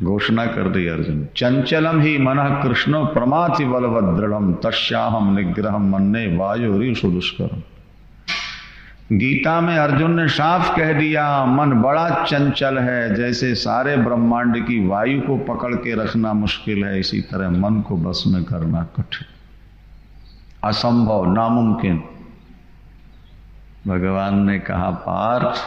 घोषणा कर दी अर्जुन, चंचलम ही मनः कृष्णो प्रमाथि बलवद दृढ़म तस्याहम निग्रहम मन्ने वायुरीषु दुष्करम। गीता में अर्जुन ने साफ कह दिया मन बड़ा चंचल है, जैसे सारे ब्रह्मांड की वायु को पकड़ के रखना मुश्किल है, इसी तरह मन को बस में करना कठिन, असंभव, नामुमकिन। भगवान ने कहा पार्थ,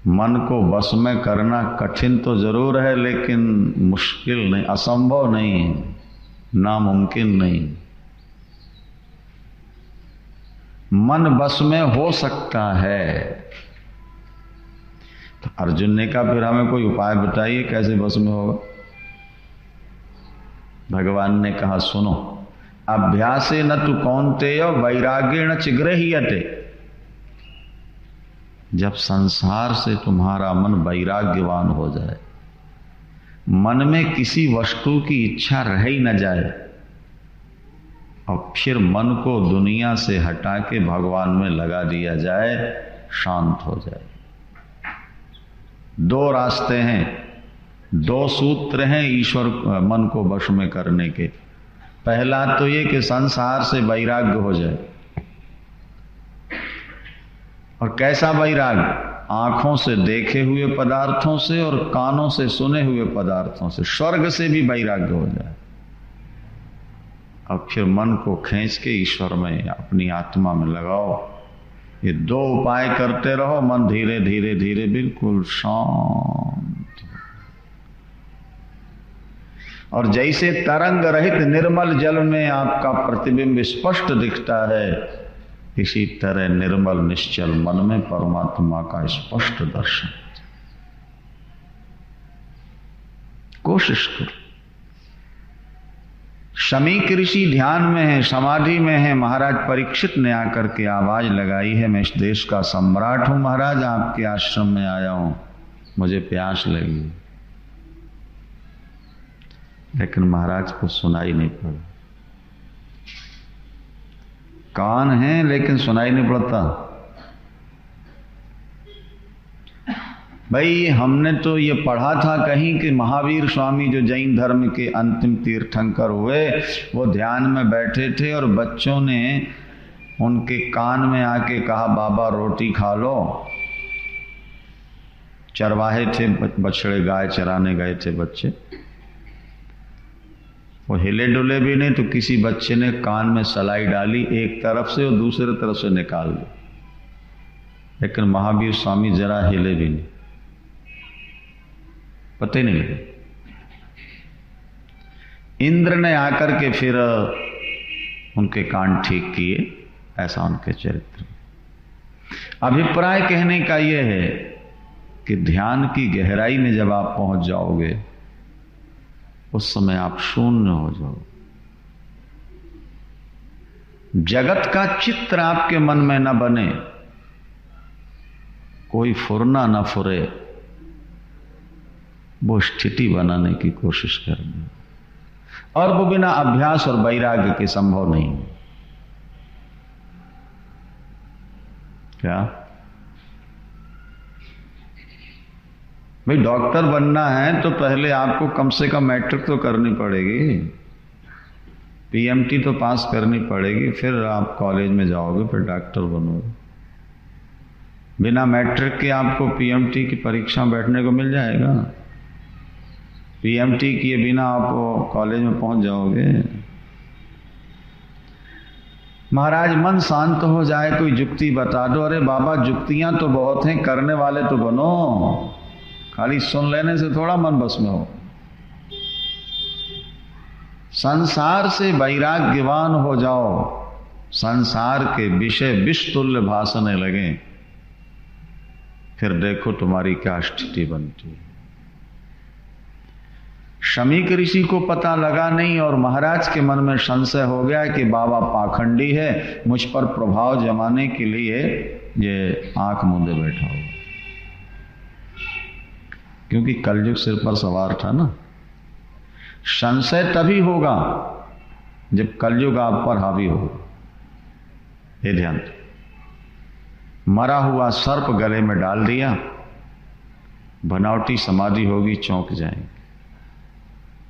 मन को बस में करना कठिन तो जरूर है लेकिन मुश्किल नहीं, असंभव नहीं है, नामुमकिन नहीं। मन बस में हो सकता है। तो अर्जुन ने कहा फिर हमें कोई उपाय बताइए कैसे बस में होगा। भगवान ने कहा सुनो, अभ्यासे न तु कौन्तेय वैराग्येण च गृह्यते। जब संसार से तुम्हारा मन वैराग्यवान हो जाए, मन में किसी वस्तु की इच्छा रह ही न जाए, और फिर मन को दुनिया से हटा के भगवान में लगा दिया जाए, शांत हो जाए। दो रास्ते हैं, दो सूत्र हैं ईश्वर मन को वश में करने के। पहला तो ये कि संसार से वैराग्य हो जाए। और कैसा वैराग्य? आंखों से देखे हुए पदार्थों से और कानों से सुने हुए पदार्थों से, स्वर्ग से भी वैराग्य हो जाए। अब फिर मन को खींच के ईश्वर में, अपनी आत्मा में लगाओ। ये दो उपाय करते रहो, मन धीरे धीरे धीरे बिल्कुल शांत। और जैसे तरंग रहित निर्मल जल में आपका प्रतिबिंब स्पष्ट दिखता है, इसी तरह निर्मल निश्चल मन में परमात्मा का स्पष्ट दर्शन। कोशिश करो। शमीक ऋषि ध्यान में है, समाधि में है। महाराज परीक्षित ने आकर के आवाज लगाई है, मैं इस देश का सम्राट हूं महाराज, आपके आश्रम में आया हूं, मुझे प्यास लगी। लेकिन महाराज को सुनाई नहीं पड़ा। कान है लेकिन सुनाई नहीं पड़ता। भाई हमने तो ये पढ़ा था कहीं कि महावीर स्वामी जो जैन धर्म के अंतिम तीर्थंकर हुए, वो ध्यान में बैठे थे और बच्चों ने उनके कान में आके कहा, बाबा रोटी खा लो। चरवाहे थे, बछड़े गाय चराने गए थे बच्चे, वो हिले डुले भी नहीं, तो किसी बच्चे ने कान में सलाई डाली एक तरफ से और दूसरे तरफ से निकाल ली। लेकिन महावीर स्वामी जरा हिले भी नहीं, पता ही नहीं लगे। इंद्र ने आकर के फिर उनके कान ठीक किए। ऐसा उनके चरित्र। अभिप्राय कहने का यह है कि ध्यान की गहराई में जब आप पहुंच जाओगे, उस समय आप शून्य हो जाओ। जगत का चित्र आपके मन में न बने, कोई फुरना न फुरे, वो स्थिति बनाने की कोशिश करनी, और वो बिना अभ्यास और वैराग्य के संभव नहीं। क्या भाई, डॉक्टर बनना है तो पहले आपको कम से कम मैट्रिक तो करनी पड़ेगी, पीएमटी तो पास करनी पड़ेगी, फिर आप कॉलेज में जाओगे, फिर डॉक्टर बनोगे। बिना मैट्रिक के आपको पीएमटी की परीक्षा बैठने को मिल जाएगा? पीएमटी किए बिना आप कॉलेज में पहुंच जाओगे? महाराज मन शांत हो जाए, कोई जुक्ति बता दो। अरे बाबा जुक्तियां तो बहुत हैं, करने वाले तो बनो। खाली सुन लेने से थोड़ा मन बस में हो। संसार से वैराग्यवान हो जाओ, संसार के विषय विषतुल्य भाषने लगे, फिर देखो तुम्हारी क्या स्थिति बनती है। शमीक ऋषि को पता लगा नहीं, और महाराज के मन में संशय हो गया कि बाबा पाखंडी है, मुझ पर प्रभाव जमाने के लिए ये आंख मूंदे बैठा हुआ। क्योंकि कलयुग सिर पर सवार था ना। संशय तभी होगा जब कलयुग आप पर हावी होगा। ये ध्यान दो। मरा हुआ सर्प गले में डाल दिया, बनावटी समाधि होगी, चौंक जाएंगे,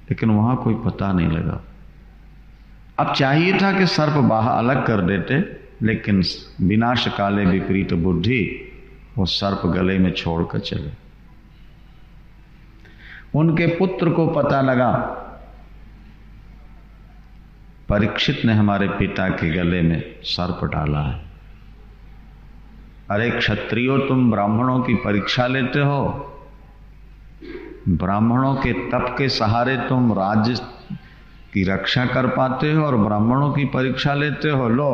लेकिन वहां कोई पता नहीं लगा। अब चाहिए था कि सर्प बाहर अलग कर देते, लेकिन विनाश काले विपरीत बुद्धि, वो सर्प गले में छोड़कर चले। उनके पुत्र को पता लगा, परीक्षित ने हमारे पिता के गले में सर्प डाला है। अरे क्षत्रियो, तुम ब्राह्मणों की परीक्षा लेते हो, ब्राह्मणों के तप के सहारे तुम राज्य की रक्षा कर पाते हो, और ब्राह्मणों की परीक्षा लेते हो। लो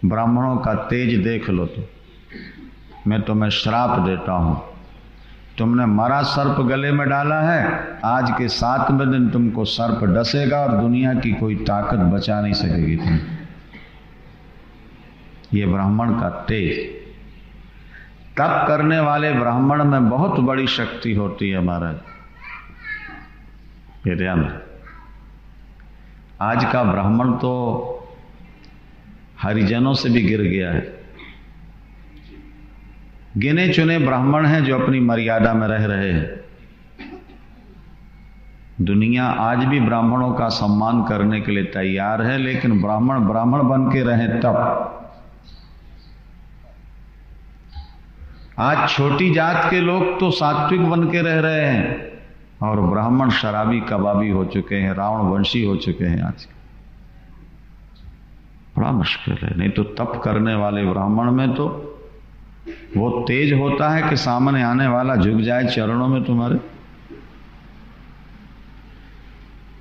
ब्राह्मणों का तेज देख लो। तो मैं तुम्हें श्राप देता हूं, तुमने मरा सर्प गले में डाला है, आज के 7वें दिन तुमको सर्प डसेगा और दुनिया की कोई ताकत बचा नहीं सकेगी तुम। ये ब्राह्मण का तेज। तप करने वाले ब्राह्मण में बहुत बड़ी शक्ति होती है महाराज। आज का ब्राह्मण तो हरिजनों से भी गिर गया है। गिने चुने ब्राह्मण हैं जो अपनी मर्यादा में रह रहे हैं। दुनिया आज भी ब्राह्मणों का सम्मान करने के लिए तैयार है, लेकिन ब्राह्मण ब्राह्मण बन के रहें तब। आज छोटी जात के लोग तो सात्विक बन के रह रहे हैं और ब्राह्मण शराबी कबाबी हो चुके हैं, रावण वंशी हो चुके हैं। आज बड़ा मुश्किल है। नहीं तो तप करने वाले ब्राह्मण में तो वो तेज होता है कि सामने आने वाला झुक जाए चरणों में तुम्हारे।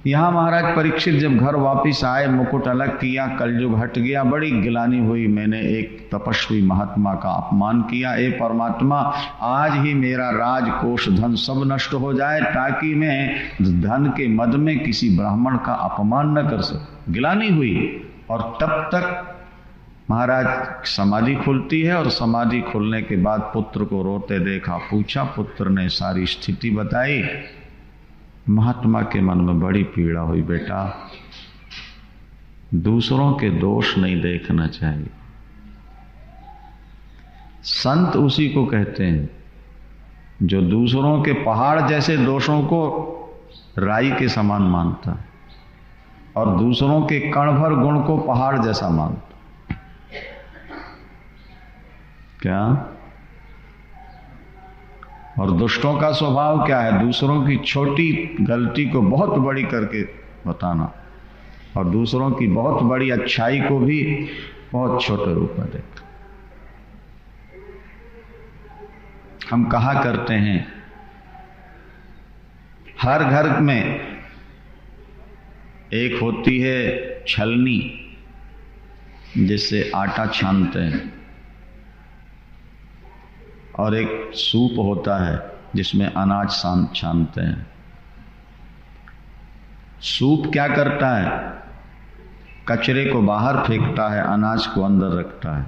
यहां महाराज परीक्षित जब घर वापिस आए, मुकुट अलग किया, कलयुग हट गया, बड़ी गिलानी हुई। मैंने एक तपस्वी महात्मा का अपमान किया। ए परमात्मा, आज ही मेरा राजकोष धन सब नष्ट हो जाए ताकि मैं धन के मद में किसी ब्राह्मण का अपमान न कर सकूं। गिलानी हुई। और तब तक महाराज समाधि खुलती है और समाधि खुलने के बाद पुत्र को रोते देखा। पूछा, पुत्र ने सारी स्थिति बताई। महात्मा के मन में बड़ी पीड़ा हुई। बेटा, दूसरों के दोष नहीं देखना चाहिए। संत उसी को कहते हैं जो दूसरों के पहाड़ जैसे दोषों को राई के समान मानता है और दूसरों के कण भर गुण को पहाड़ जैसा मानता। क्या? और दुष्टों का स्वभाव क्या है? दूसरों की छोटी गलती को बहुत बड़ी करके बताना और दूसरों की बहुत बड़ी अच्छाई को भी बहुत छोटे रूप में देखना। हम कहा करते हैं हर घर में एक होती है छलनी जिससे आटा छानते हैं और एक सूप होता है जिसमें अनाज छानते हैं। सूप क्या करता है? कचरे को बाहर फेंकता है, अनाज को अंदर रखता है।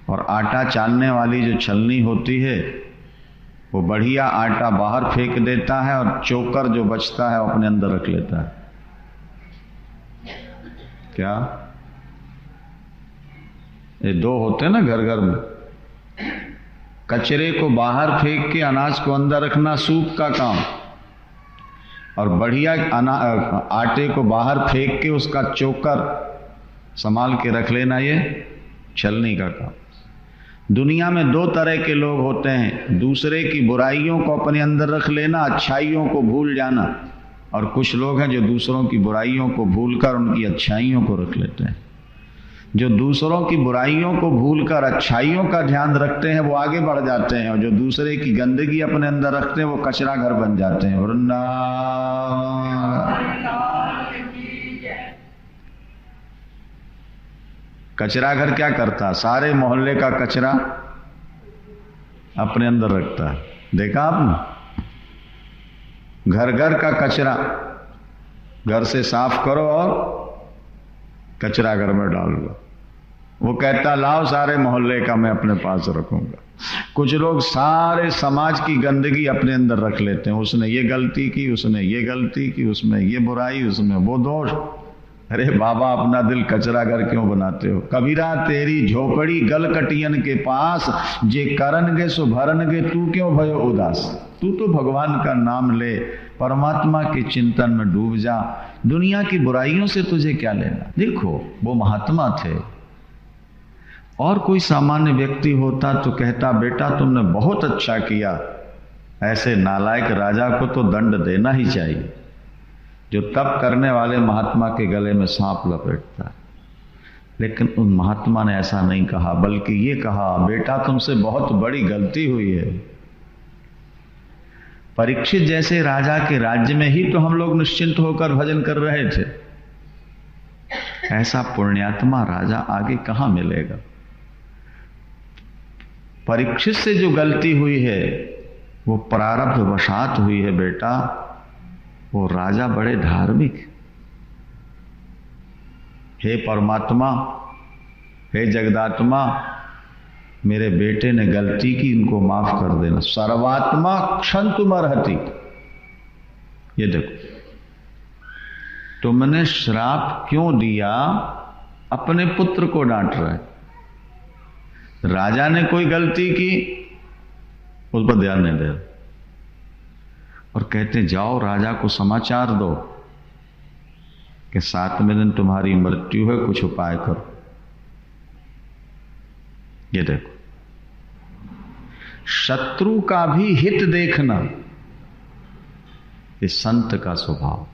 और आटा छानने वाली जो छलनी होती है वो बढ़िया आटा बाहर फेंक देता है और चोकर जो बचता है वो अपने अंदर रख लेता है। क्या? ये दो होते हैं ना घर घर में। कचरे को बाहर फेंक के अनाज को अंदर रखना सूप का काम, और बढ़िया आटे को बाहर फेंक के उसका चोकर संभाल के रख लेना ये छलनी का काम। दुनिया में दो तरह के लोग होते हैं, दूसरे की बुराइयों को अपने अंदर रख लेना, अच्छाइयों को भूल जाना। और कुछ लोग हैं जो दूसरों की बुराइयों को भूलकर उनकी अच्छाइयों को रख लेते हैं। जो दूसरों की बुराइयों को भूलकर अच्छाइयों का ध्यान रखते हैं वो आगे बढ़ जाते हैं, और जो दूसरे की गंदगी अपने अंदर रखते हैं वो कचरा घर बन जाते हैं। कचरा घर क्या करता? सारे मोहल्ले का कचरा अपने अंदर रखता है। देखा आपने? घर घर का कचरा घर से साफ करो और कचरा घर में डाल दो। वो कहता लाओ सारे मोहल्ले का मैं अपने पास रखूंगा। कुछ लोग सारे समाज की गंदगी अपने अंदर रख लेते हैं। उसने ये गलती की, उसने ये गलती की, उसमें ये बुराई, उसमें वो दोष। अरे बाबा, अपना दिल कचरा घर क्यों बनाते हो? कबीरा तेरी झोपड़ी गल कटियन के पास, जे करनगे सो भरनगे, तू क्यों भयो उदास। तू तो भगवान का नाम ले, परमात्मा के चिंतन में डूब जा। दुनिया की बुराइयों से तुझे क्या लेना? देखो, वो महात्मा थे, और कोई सामान्य व्यक्ति होता तो कहता बेटा तुमने बहुत अच्छा किया, ऐसे नालायक राजा को तो दंड देना ही चाहिए जो तप करने वाले महात्मा के गले में सांप लपेटता है। लेकिन उन महात्मा ने ऐसा नहीं कहा, बल्कि ये कहा बेटा तुमसे बहुत बड़ी गलती हुई है। परीक्षित जैसे राजा के राज्य में ही तो हम लोग निश्चिंत होकर भजन कर रहे थे। ऐसा पुण्यात्मा राजा आगे कहां मिलेगा? परीक्षित से जो गलती हुई है वो प्रारब्ध वशात हुई है बेटा। वो राजा बड़े धार्मिक। हे परमात्मा, हे जगदात्मा, मेरे बेटे ने गलती की, इनको माफ कर देना। सर्वात्मा क्षंतुमर्हति। ये देखो, तुमने श्राप क्यों दिया? अपने पुत्र को डांट रहा है। राजा ने कोई गलती की, उस पर ध्यान नहीं दे रहा, और कहते जाओ राजा को समाचार दो कि 7वें दिन तुम्हारी मृत्यु है, कुछ उपाय करो। ये देखो, शत्रु का भी हित देखना, ये संत का स्वभाव।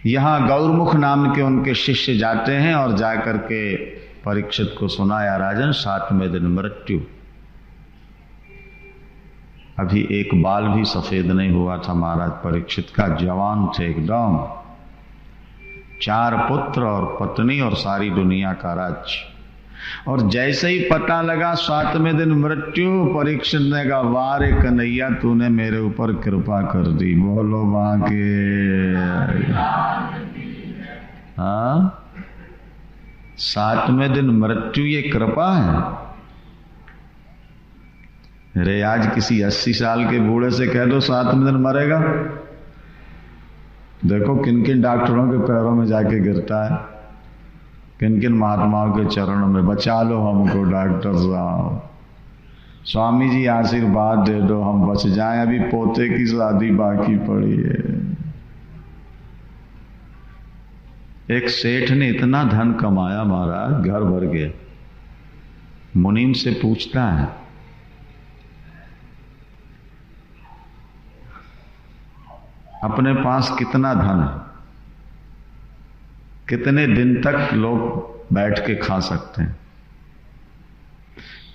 यहां गौरमुख नाम के उनके शिष्य जाते हैं और जाकर के परीक्षित को सुनाया, राजन 7वें दिन मृत्यु। अभी एक बाल भी सफेद नहीं हुआ था महाराज परीक्षित का, जवान थे एकदम, 4 पुत्र और पत्नी और सारी दुनिया का राज्य। और जैसे ही पता लगा 7वें दिन मृत्यु, परीक्षित ने कहा, वाह रे कन्हैया, तूने मेरे ऊपर कृपा कर दी। बोलो बाके। हाँ, 7वें दिन मृत्यु ये कृपा है। अरे आज किसी 80 साल के बूढ़े से कह दो 7वें दिन मरेगा, देखो किन किन डॉक्टरों के पैरों में जाके गिरता है, किन किन महात्माओं के चरणों में, बचा लो हमको डॉक्टर साहब, स्वामी जी आशीर्वाद दे दो हम बच जाएं, अभी पोते की शादी बाकी पड़ी है। एक सेठ ने इतना धन कमाया महाराज, घर भर गया। मुनीम से पूछता है, अपने पास कितना धन है, कितने दिन तक लोग बैठ के खा सकते हैं?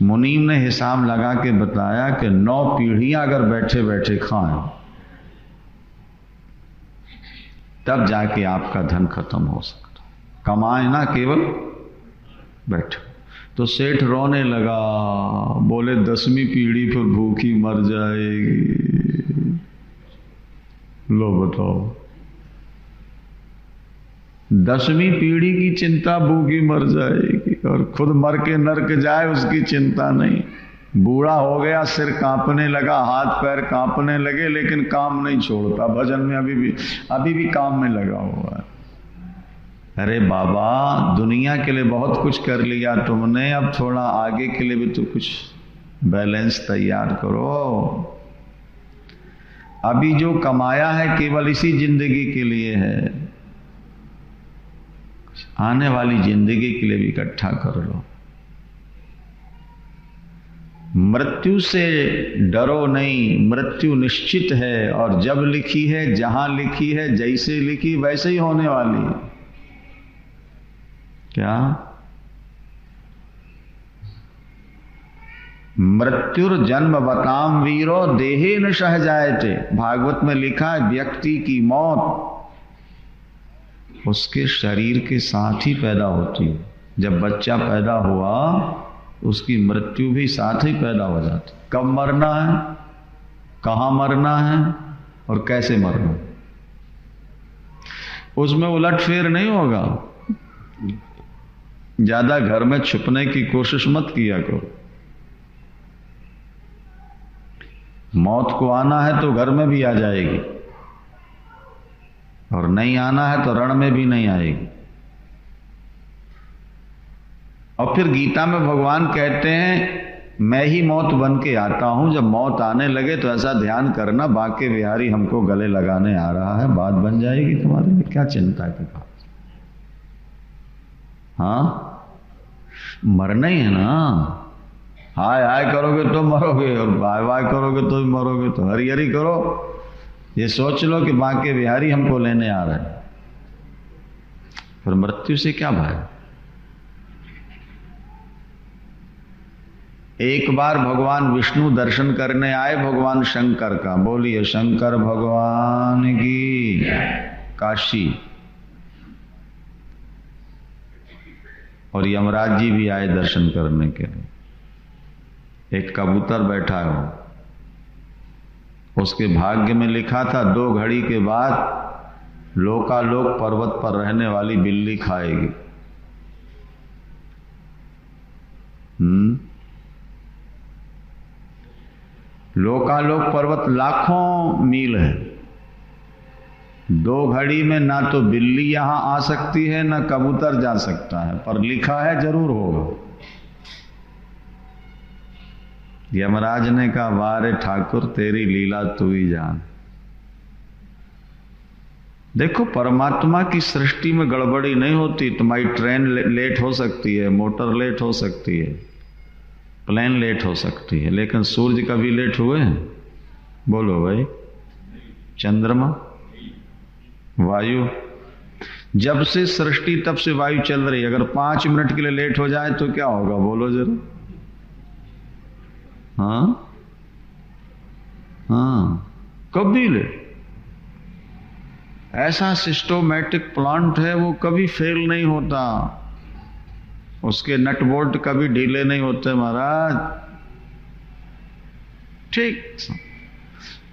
मुनीम ने हिसाब लगा के बताया कि 9 पीढ़ियां अगर बैठे बैठे खाएं तब जाके आपका धन खत्म हो सकता। कमाए ना, केवल बैठो। तो सेठ रोने लगा, बोले 10वीं पीढ़ी पर भूखी मर जाएगी। लो बताओ, 10वीं पीढ़ी की चिंता, भूखी मर जाएगी, और खुद मर के नरक जाए उसकी चिंता नहीं। बूढ़ा हो गया, सिर कांपने लगा, हाथ पैर कांपने लगे, लेकिन काम नहीं छोड़ता, भजन में अभी भी काम में लगा हुआ है। अरे बाबा, दुनिया के लिए बहुत कुछ कर लिया तुमने, अब थोड़ा आगे के लिए भी तो कुछ बैलेंस तैयार करो। अभी जो कमाया है केवल इसी जिंदगी के लिए है, आने वाली जिंदगी के लिए भी इकट्ठा कर लो। मृत्यु से डरो नहीं, मृत्यु निश्चित है, और जब लिखी है, जहां लिखी है, जैसे लिखी वैसे ही होने वाली है। क्या? मृत्युर्जन्म बताम वीरो देहे न सह जायते। भागवत में लिखा है, व्यक्ति की मौत उसके शरीर के साथ ही पैदा होती है। जब बच्चा पैदा हुआ उसकी मृत्यु भी साथ ही पैदा हो जाती। कब मरना है, कहां मरना है और कैसे मरना है, उसमें उलटफेर नहीं होगा। ज्यादा घर में छुपने की कोशिश मत किया करो। मौत को आना है तो घर में भी आ जाएगी, और नहीं आना है तो रण में भी नहीं आएगी। और फिर गीता में भगवान कहते हैं, मैं ही मौत बन के आता हूं। जब मौत आने लगे तो ऐसा ध्यान करना, बाके बिहारी हमको गले लगाने आ रहा है, बात बन जाएगी तुम्हारे लिए, क्या चिंता की बात। हाँ, मरना ही है ना। हाय हाय करोगे तो मरोगे, और बाय बाय करोगे तो भी मरोगे। तो हरी हरी करो, ये सोच लो कि बाके बिहारी हमको लेने आ रहे हैं। फिर मृत्यु से क्या भय? एक बार भगवान विष्णु दर्शन करने आए भगवान शंकर का। बोलिए शंकर भगवान की। काशी और यमराज जी भी आए दर्शन करने के लिए। एक कबूतर बैठा है, उसके भाग्य में लिखा था 2 घड़ी के बाद लोकालोक पर्वत पर रहने वाली बिल्ली खाएगी। लोकालोक पर्वत लाखों मील है, 2 घड़ी में ना तो बिल्ली यहां आ सकती है ना कबूतर जा सकता है, पर लिखा है जरूर होगा। यमराज ने कहा, वारे ठाकुर तेरी लीला तू ही जान। देखो, परमात्मा की सृष्टि में गड़बड़ी नहीं होती। तुम्हारी ट्रेन लेट हो सकती है, मोटर लेट हो सकती है, प्लेन लेट हो सकती है, लेकिन सूर्य कभी लेट हुए हैं? बोलो भाई। चंद्रमा, वायु, जब से सृष्टि तब से वायु चल रही है। अगर 5 मिनट के लिए लेट हो जाए तो क्या होगा? बोलो जरा। हाँ, कभी लेट। ऐसा सिस्टोमेटिक प्लांट है, वो कभी फेल नहीं होता, उसके नट बोल्ट कभी ढीले नहीं होते महाराज। ठीक,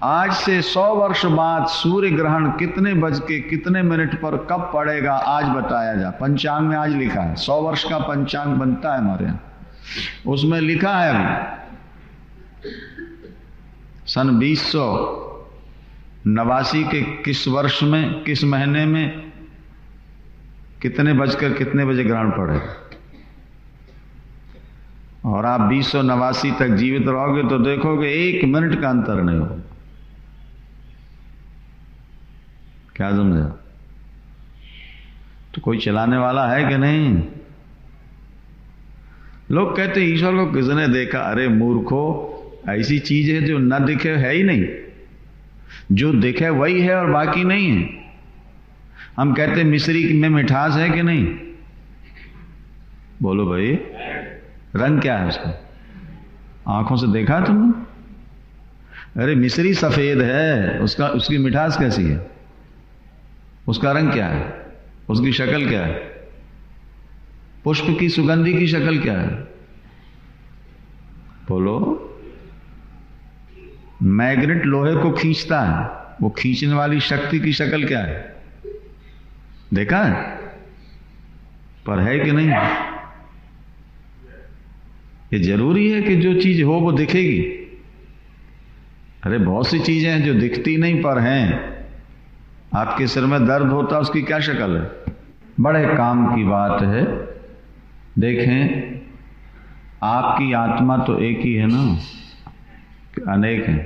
आज से 100 वर्ष बाद सूर्य ग्रहण कितने बज के कितने मिनट पर कब पड़ेगा आज बताया जा। पंचांग में आज लिखा है, 100 वर्ष का पंचांग बनता है हमारे यहाँ, उसमें लिखा है अभी सन 2089 के किस वर्ष में किस महीने में कितने बजकर कितने बजे ग्रहण पड़ेगा। और आप 2089 तक जीवित रहोगे तो देखोगे 1 मिनट का अंतर नहीं होगा। क्या समझा? तो कोई चलाने वाला है कि नहीं? लोग कहते ईश्वर को किसने देखा? अरे मूर्खो, ऐसी चीज है जो न दिखे है ही नहीं, जो दिखे वही है और बाकी नहीं है। हम कहते मिश्री में मिठास है कि नहीं? बोलो भाई। रंग क्या है उसका? आंखों से देखा तुमने? अरे मिश्री सफेद है, उसकी मिठास कैसी है? उसका रंग क्या है? उसकी शक्ल क्या है? पुष्प की सुगंधी की शक्ल क्या है? बोलो। मैग्नेट लोहे को खींचता है, वो खींचने वाली शक्ति की शक्ल क्या है? देखा है? पर है कि नहीं? ये जरूरी है कि जो चीज हो वो दिखेगी? अरे बहुत सी चीजें हैं जो दिखती नहीं पर हैं। आपके सिर में दर्द होता, उसकी क्या शक्ल है? बड़े काम की बात है। देखें, आपकी आत्मा तो एक ही है ना, कि अनेक है?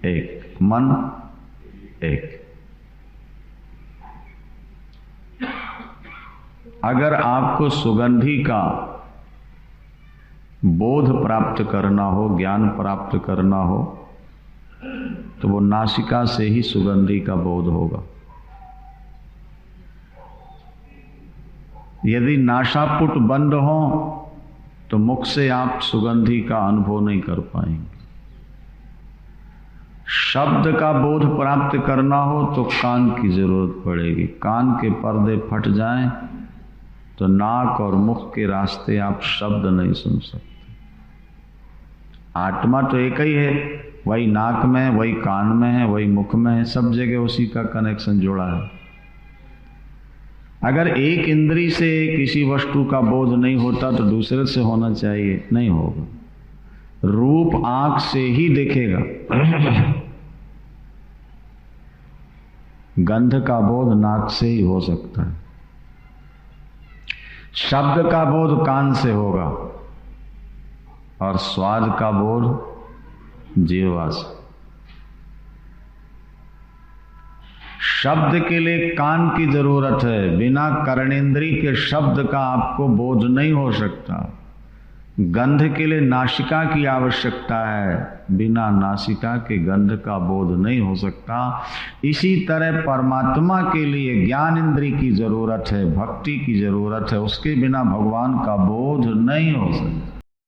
एक। मन एक। अगर आपको सुगंधी का बोध प्राप्त करना हो, ज्ञान प्राप्त करना हो, तो वो नासिका से ही सुगंधी का बोध होगा। यदि नासापुट बंद हो तो मुख से आप सुगंधी का अनुभव नहीं कर पाएंगे। शब्द का बोध प्राप्त करना हो तो कान की जरूरत पड़ेगी। कान के पर्दे फट जाएं तो नाक और मुख के रास्ते आप शब्द नहीं सुन सकते। आत्मा तो एक ही है, वही नाक में है, वही कान में है, वही मुख में है, सब जगह उसी का कनेक्शन जुड़ा है। अगर एक इंद्री से किसी वस्तु का बोध नहीं होता तो दूसरे से होना चाहिए? नहीं होगा। रूप आंख से ही दिखेगा, गंध का बोध नाक से ही हो सकता है, शब्द का बोध कान से होगा और स्वाद का बोध जीवा से। शब्द के लिए कान की जरूरत है, बिना कर्णेंद्री के शब्द का आपको बोध नहीं हो सकता। गंध के लिए नासिका की आवश्यकता है, बिना नासिका के गंध का बोध नहीं हो सकता। इसी तरह परमात्मा के लिए ज्ञान इंद्री की जरूरत है, भक्ति की जरूरत है, उसके बिना भगवान का बोध नहीं हो सकता।